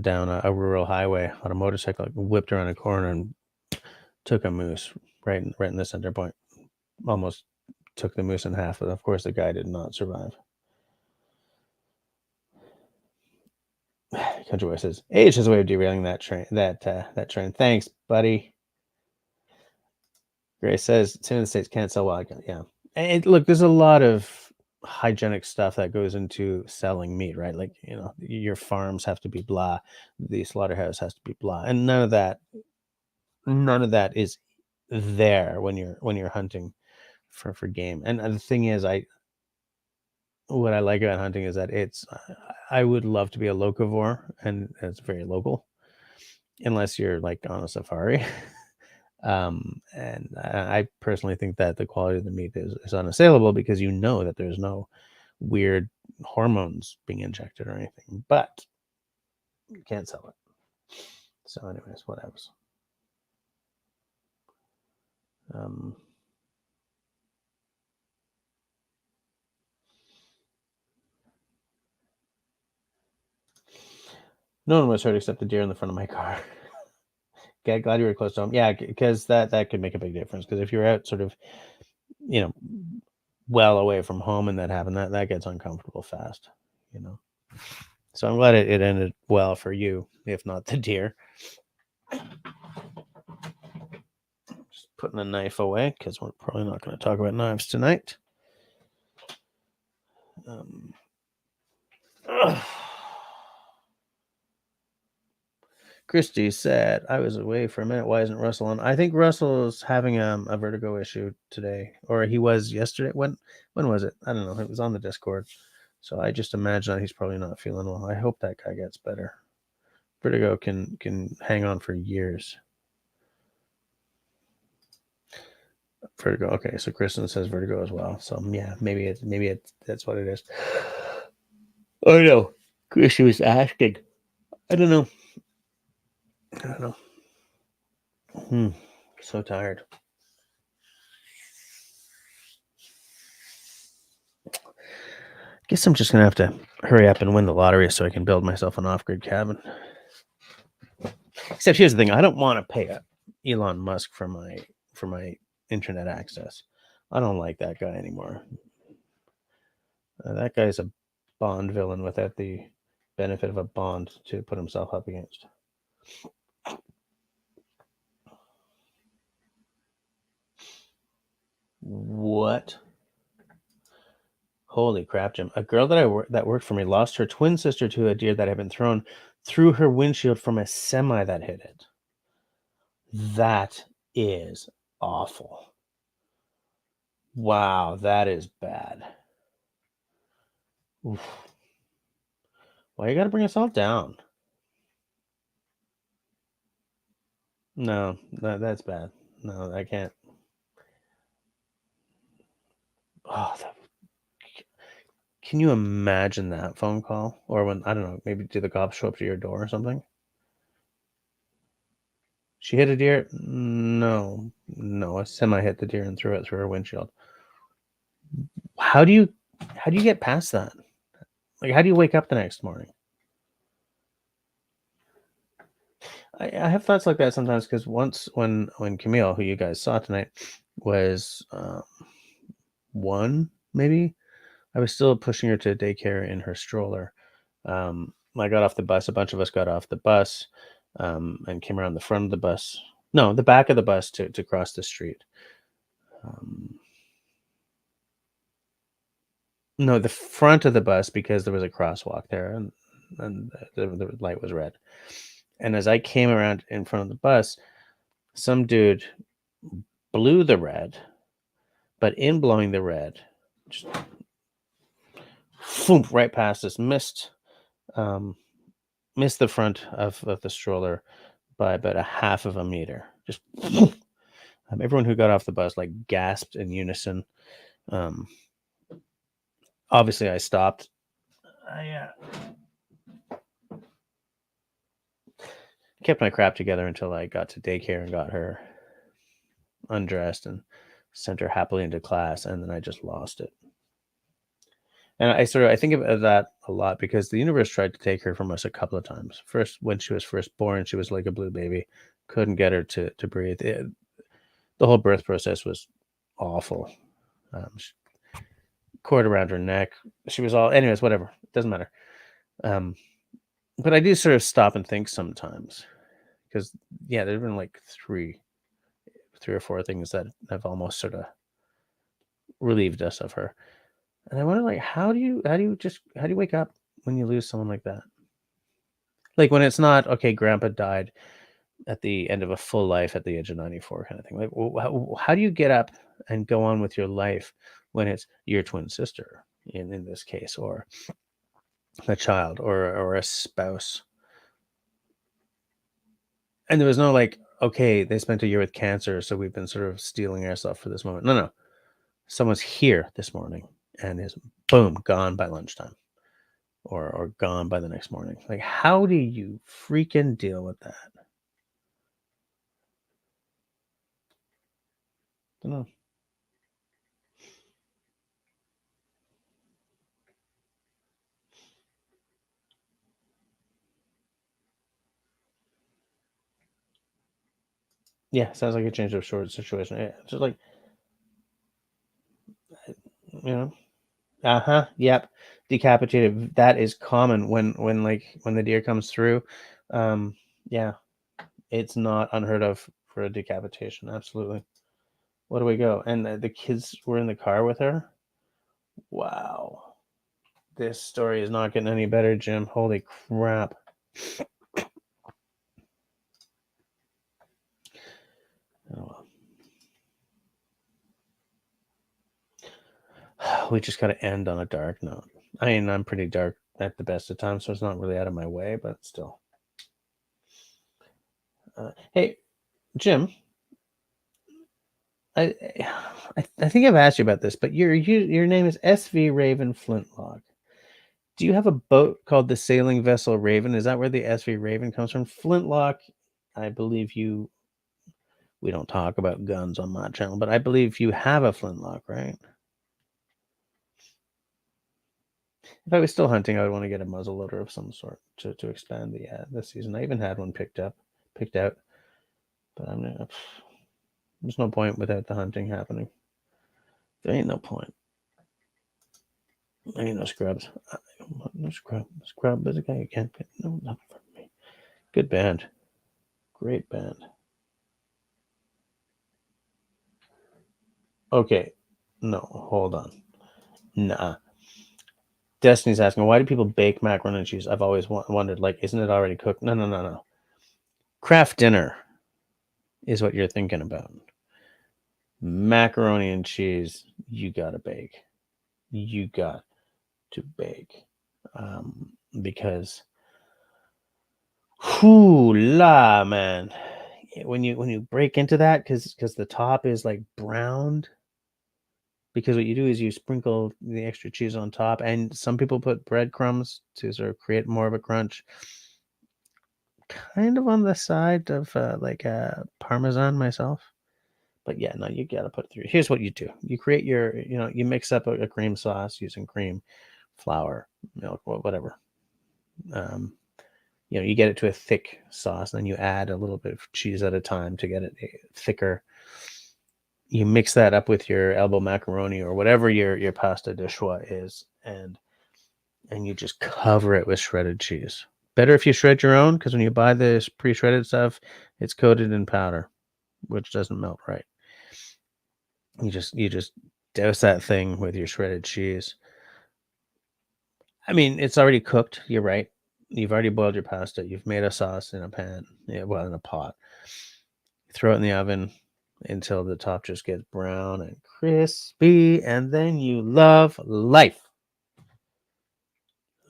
down a rural highway on a motorcycle, whipped around a corner and took a moose right in the center point. Almost took the moose in half, but of course the guy did not survive. Country Boy says, age has a way of derailing that train. That train. Thanks, buddy. Grace says, "It's in the States, can't sell wild gun." Yeah, and look, there's a lot of hygienic stuff that goes into selling meat, right? Like, your farms have to be blah, the slaughterhouse has to be blah, and none of that is there when you're hunting for game. And the thing is, what I like about hunting is that I would love to be a locavore, and it's very local, unless you're like on a safari. And I personally think that the quality of the meat is unassailable, because that there's no weird hormones being injected or anything, but you can't sell it. So, anyways, whatever. Um, no one was hurt except the deer in the front of my car. Okay, glad you were close to home. Yeah, because that could make a big difference. Because if you're out sort of, you know, well away from home and that happened, that gets uncomfortable fast. So I'm glad it ended well for you, if not the deer. Just putting the knife away, because we're probably not going to talk about knives tonight. Christy said, I was away for a minute. Why isn't Russell on? I think Russell is having a vertigo issue today, or he was yesterday. When was it? I don't know. It was on the Discord. So I just imagine that he's probably not feeling well. I hope that guy gets better. Vertigo can hang on for years. Vertigo. Okay, so Kristen says vertigo as well. So yeah, maybe that's what it is. Oh no, Christy was asking. I don't know. So tired. Guess I'm just gonna have to hurry up and win the lottery so I can build myself an off-grid cabin. Except here's the thing: I don't want to pay Elon Musk for my internet access. I don't like that guy anymore. That guy's a Bond villain without the benefit of a bond to put himself up against. What? Holy crap, Jim! A girl that worked for me lost her twin sister to a deer that had been thrown through her windshield from a semi that hit it. That is awful. Wow, that is bad. Oof. Why you gotta bring yourself down? No, that's bad. No, I can't. Oh, can you imagine that phone call? Or when, I don't know, maybe did the cops show up to your door or something? She hit a deer? No, a semi hit the deer and threw it through her windshield. How do you get past that? Like, how do you wake up the next morning? I have thoughts like that sometimes, because once when Camille, who you guys saw tonight, was 1, maybe, I was still pushing her to daycare in her stroller. I got off the bus. A bunch of us got off the bus, and came around the front of the bus. No, the back of the bus to cross the street. No, the front of the bus, because there was a crosswalk there, and the light was red. And as I came around in front of the bus, some dude blew the red, but in blowing the red, just right past us, missed the front of the stroller by about a half of a meter. Just everyone who got off the bus like gasped in unison. Obviously, I stopped. I kept my crap together until I got to daycare and got her undressed and sent her happily into class, and then I just lost it. And I think of that a lot, because the universe tried to take her from us a couple of times. First, when she was first born, she was like a blue baby, couldn't get her to breathe. The whole birth process was awful. Cord around her neck. She was all, anyways, whatever. It doesn't matter. But I do sort of stop and think sometimes, because yeah, there've been like three or four things that have almost sort of relieved us of her. And I wonder, like, how do you wake up when you lose someone like that? Like, when it's not, okay, grandpa died at the end of a full life at the age of 94 kind of thing. Like, how do you get up and go on with your life when it's your twin sister in this case, or a child, or a spouse? And there was no like, okay, they spent a year with cancer, so we've been sort of steeling ourselves for this moment. No, no. Someone's here this morning and is boom, gone by lunchtime, or gone by the next morning. Like, how do you freaking deal with that? Don't know. Yeah, sounds like a change of short situation. Yeah, just like, you know, yep, decapitated. That is common when the deer comes through. Yeah, it's not unheard of for a decapitation. Absolutely. Where do we go? And the kids were in the car with her. Wow, this story is not getting any better, Jim. Holy crap! Oh, well. We just got to end on a dark note. I mean, I'm pretty dark at the best of times, so it's not really out of my way, but still. Hey, Jim, I, I think I've asked you about this, but your name is SV Raven Flintlock. Do you have a boat called the Sailing Vessel Raven? Is that where the SV Raven comes from? Flintlock, I believe you. We don't talk about guns on my channel, but I believe you have a flintlock, right? If I was still hunting, I would want to get a muzzle loader of some sort to expand the season. I even had one picked out, but I'm not. There's no point without the hunting happening. There ain't no point. There ain't no scrubs. No scrub. Scrub is a guy you can't get. No, not for me. Good band. Great band. Okay. No, hold on. Nah. Destiny's asking, why do people bake macaroni and cheese? I've always wondered, like, isn't it already cooked? No, no, no, no. Craft dinner is what you're thinking about. Macaroni and cheese, you gotta bake. You got to bake. Because, whoo la, man. When you break into that, because the top is like browned, because what you do is you sprinkle the extra cheese on top, and some people put breadcrumbs to sort of create more of a crunch. Kind of on the side of Parmesan myself. But yeah, no, you gotta put it through. Here's what you do: you create you mix up a cream sauce using cream, flour, milk, whatever. Um, you get it to a thick sauce, and then you add a little bit of cheese at a time to get it thicker. You mix that up with your elbow macaroni or whatever your pasta de choix is, and you just cover it with shredded cheese. Better if you shred your own, because when you buy this pre-shredded stuff, it's coated in powder, which doesn't melt right. You just douse that thing with your shredded cheese. I mean, it's already cooked. You're right. You've already boiled your pasta. You've made a sauce in a pan, in a pot. Throw it in the oven until the top just gets brown and crispy, and then you love life.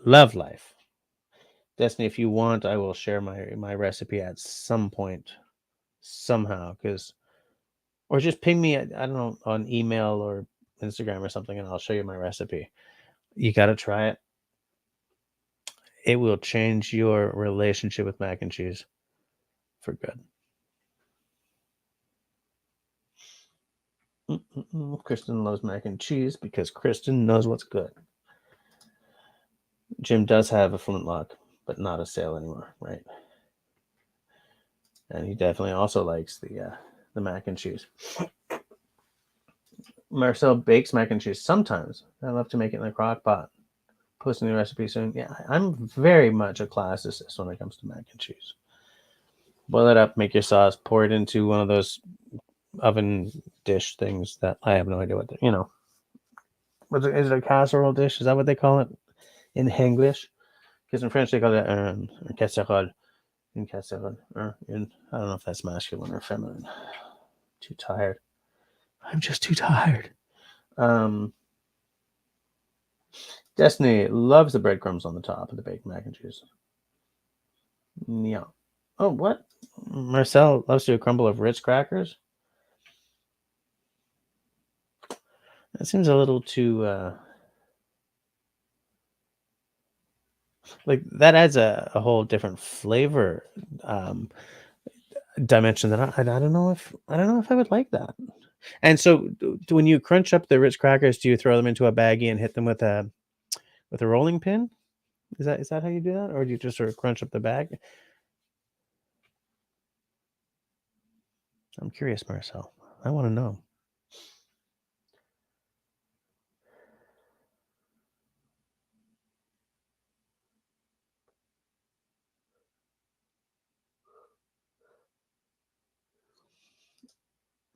Love life. Destiny, if you want, I will share my recipe at some point, somehow, or just ping me, I don't know, on email or Instagram or something, and I'll show you my recipe. You got to try it. It will change your relationship with mac and cheese for good. Kristen loves mac and cheese because Kristen knows what's good. Jim does have a flintlock, but not a sale anymore, right? And he definitely also likes the mac and cheese. Marcel bakes mac and cheese sometimes. I love to make it in a crock pot. Posting the recipe soon. Yeah, I'm very much a classicist when it comes to mac and cheese. Boil it up, make your sauce, pour it into one of those oven dish things that I have no idea what they're. Is it a casserole dish? Is that what they call it in English? Because in French they call it casserole. In casserole. I don't know if that's masculine or feminine. Too tired. I'm just too tired. Destiny loves the breadcrumbs on the top of the baked mac and cheese. Yeah. Oh, what? Marcel loves to do a crumble of Ritz crackers. That seems a little too like that adds a whole different flavor dimension that I don't know if I would like that. And so when you crunch up the Ritz crackers, do you throw them into a baggie and hit them with a rolling pin? Is that how you do that, or do you just sort of crunch up the bag? I'm curious, Marcel. I want to know.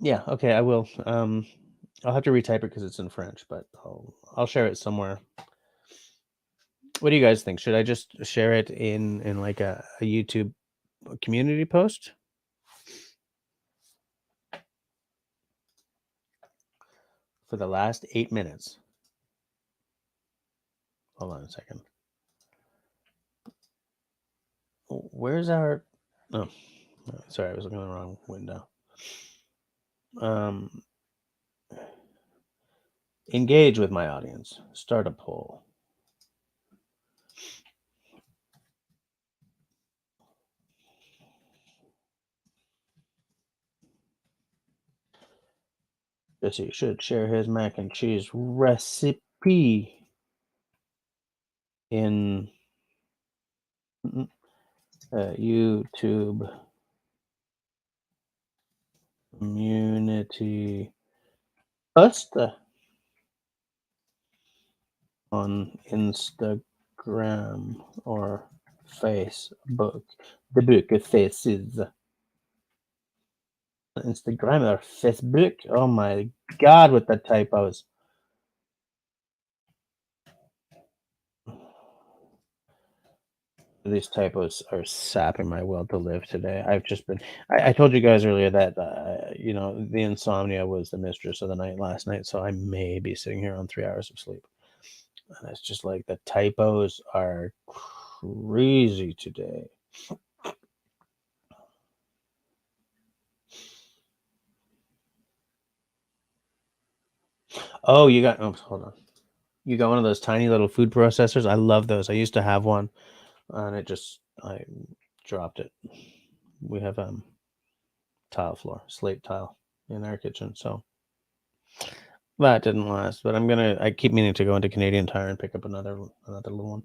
Yeah, okay, I will. I'll have to retype it because it's in French, but I'll share it somewhere. What do you guys think? Should I just share it in like a YouTube community post? For the last 8 minutes. Hold on a second. Where's our... Oh, sorry, I was looking in the wrong window. Engage with my audience. Start a poll. Jesse should share his mac and cheese recipe in YouTube community post on Instagram or Facebook. The book of faces. Instagram or Facebook. Oh my god, with the typos. These typos are sapping my will to live today. I've just been... I told you guys earlier that the insomnia was the mistress of the night last night, so I may be sitting here on 3 hours of sleep. And it's just like the typos are crazy today. Oh, you got... Oh, hold on. You got one of those tiny little food processors? I love those. I used to have one, and I dropped it. We have tile floor, slate tile in our kitchen, so that didn't last. But I keep meaning to go into Canadian Tire and pick up another little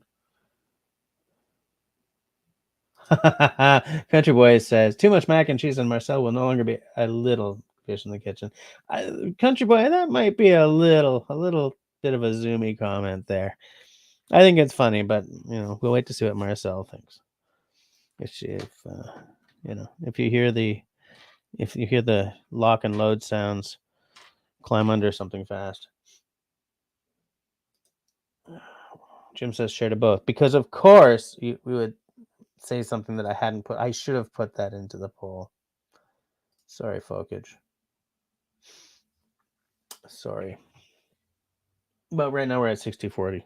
one. Country Boy says, too much mac and cheese and Marcel will no longer be a little fish in the kitchen. Country Boy, that might be a little bit of a zoomy comment there. I think it's funny, but we'll wait to see what Marcel thinks. If you hear the lock and load sounds, climb under something fast. Jim says share to both, because of course we would say something that I hadn't put. I should have put that into the poll. Sorry, Fokage. Sorry. But right now we're at 60-40,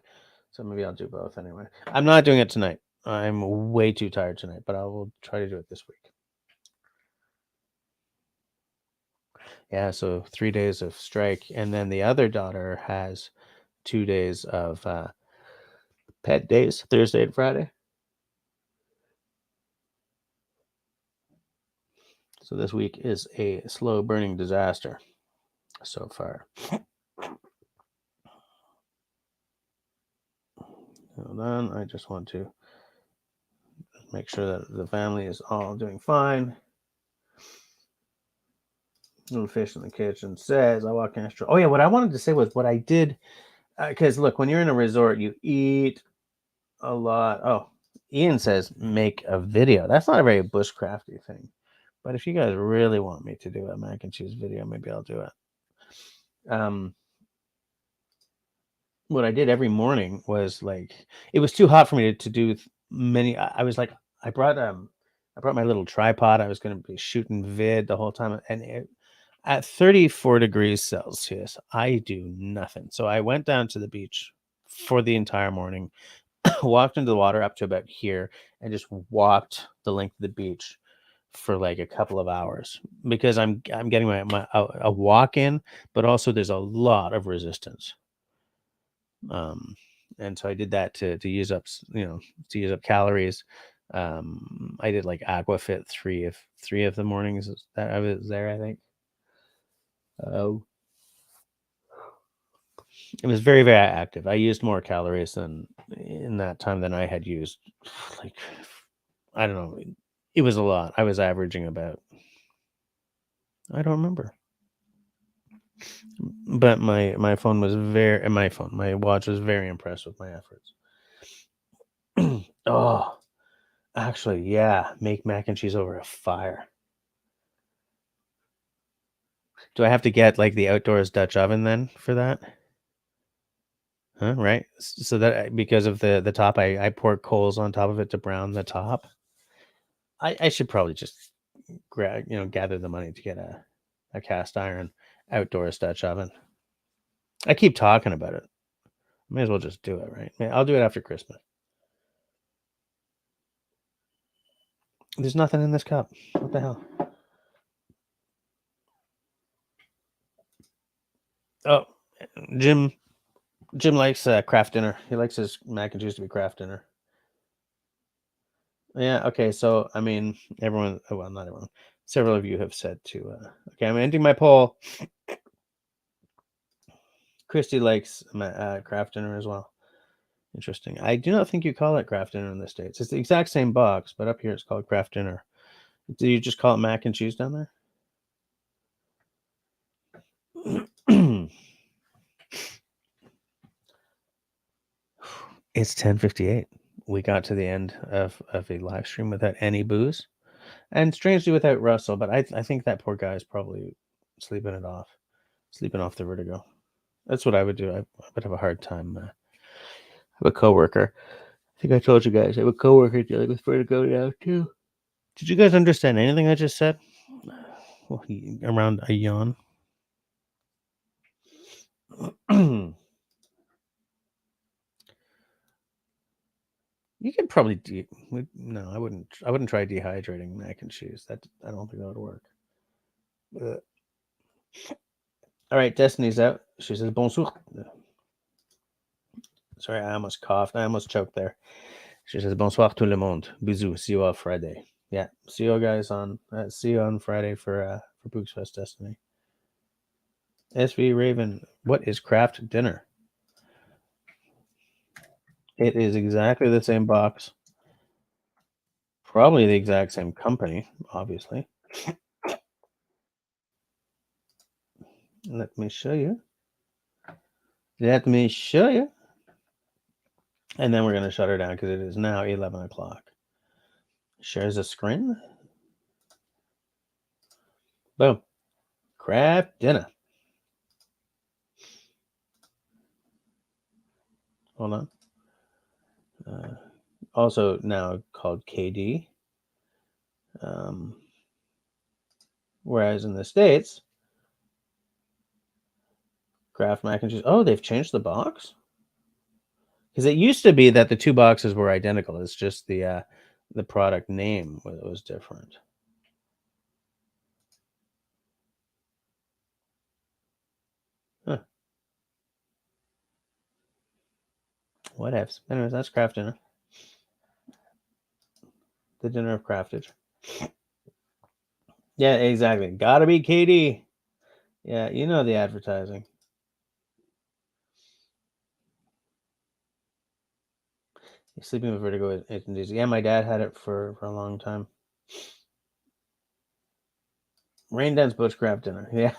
so maybe I'll do both anyway. I'm not doing it tonight. I'm way too tired tonight, but I will try to do it this week. Yeah, so 3 days of strike, and then the other daughter has 2 days of pet days, Thursday and Friday. So this week is a slow burning disaster so far. Hold on, I just want to make sure that the family is all doing fine. Little fish in the kitchen says, I walk extra. Oh yeah, what I wanted to say was what I did, because look, when you're in a resort, you eat a lot. Oh, Ian says make a video. That's not a very bushcrafty thing, but if you guys really want me to do a mac and cheese video, maybe I'll do it. what I did every morning was like it was too hot for me to do many. I was like, I brought my little tripod. I was going to be shooting vid the whole time, and at 34 degrees Celsius, I do nothing. So I went down to the beach for the entire morning, walked into the water up to about here, and just walked the length of the beach for like a couple of hours because I'm getting a walk in, but also there's a lot of resistance. And so I did that to use up to use up calories. I did like aquafit three of the mornings that I was there, I think. It was very, very active. I used more calories than in that time than I had used. Like, I don't know. It was a lot. I was averaging about, I don't remember. But my watch was very impressed with my efforts. Oh, actually, yeah, make mac and cheese over a fire. Do I have to get like the outdoors Dutch oven then for that? Huh, right. So that because of the top, I pour coals on top of it to brown the top. I should probably just gather the money to get a cast iron outdoors Dutch oven. I keep talking about it. May as well just do it, right? I'll do it after Christmas. There's nothing in this cup. What the hell? Oh, Jim likes craft dinner. He likes his mac and cheese to be craft dinner. Yeah. Okay. So I mean, everyone. Well, not everyone. Several of you have said to. Okay, I'm ending my poll. Christy likes craft dinner as well. Interesting. I do not think you call it craft dinner in the States. It's the exact same box, but up here it's called craft dinner. Do you just call it mac and cheese down there? It's 10:58. We got to the end of a live stream without any booze, and strangely without Russell. But I think that poor guy is probably sleeping off the vertigo. That's what I would do. I would have a hard time. I have a coworker. I think I told you guys I have a coworker dealing with vertigo now too. Did you guys understand anything I just said? Well, around a yawn. You could probably no, I wouldn't try dehydrating mac and cheese. I don't think that would work. All right, Destiny's out. She says bonsoir. Sorry, I almost coughed. I almost choked there. She says bonsoir tout le monde. Bisous. See you on Friday. Yeah, see you guys on Friday for Bushcraft Destiny. SV Raven, what is craft dinner? It is exactly the same box. Probably the exact same company, obviously. Let me show you. Let me show you. And then we're going to shut her down because it is now 11 o'clock. Shares a screen. Boom. Craft dinner. Hold on. Also now called KD. Whereas in the States, Kraft mac and cheese. Oh, they've changed the box? Because it used to be that the two boxes were identical. It's just the product name was different. Huh. What ifs? Anyways, that's craft dinner. The dinner of craftage. Yeah, exactly. Gotta be KD. Yeah, you know the advertising. Sleeping with vertigo isn't easy. Yeah, my dad had it for a long time. Rain Dance Bushcraft dinner. Yeah,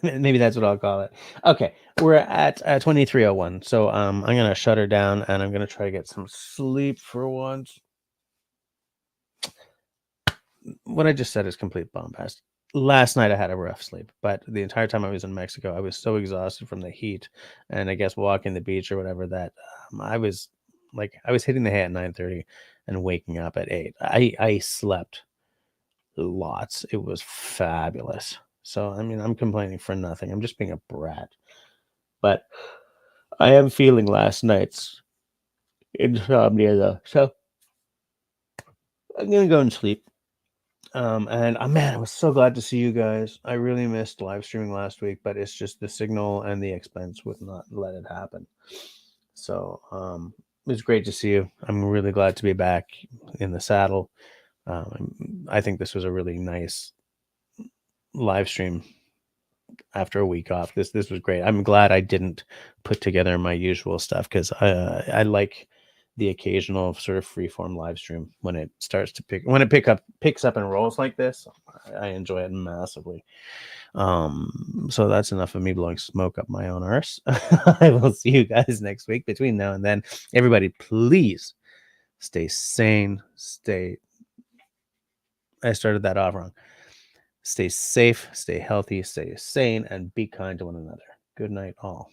maybe that's what I'll call it. Okay, we're at 23:01. So I'm gonna shut her down and I'm gonna try to get some sleep for once. What I just said is complete bombast. last night I had a rough sleep, but the entire time I was in Mexico, I was so exhausted from the heat, and I guess walking the beach or whatever that I was hitting the hay at 9:30 and waking up at 8. I slept lots. It was fabulous. So I mean, I'm complaining for nothing. I'm just being a brat. But I am feeling last night's insomnia though. So I'm gonna go and sleep. And man, I was so glad to see you guys. I really missed live streaming last week, but it's just the signal and the expense would not let it happen. So it was great to see you. I'm really glad to be back in the saddle. I think this was a really nice live stream after a week off. This was great. I'm glad I didn't put together my usual stuff because I like the occasional sort of freeform live stream when it starts to picks up and rolls like this. I enjoy it massively. So that's enough of me blowing smoke up my own arse. I will see you guys next week. Between now and then, everybody, please stay sane. I started that off wrong. Stay safe, stay healthy, stay sane, and be kind to one another. Good night, all.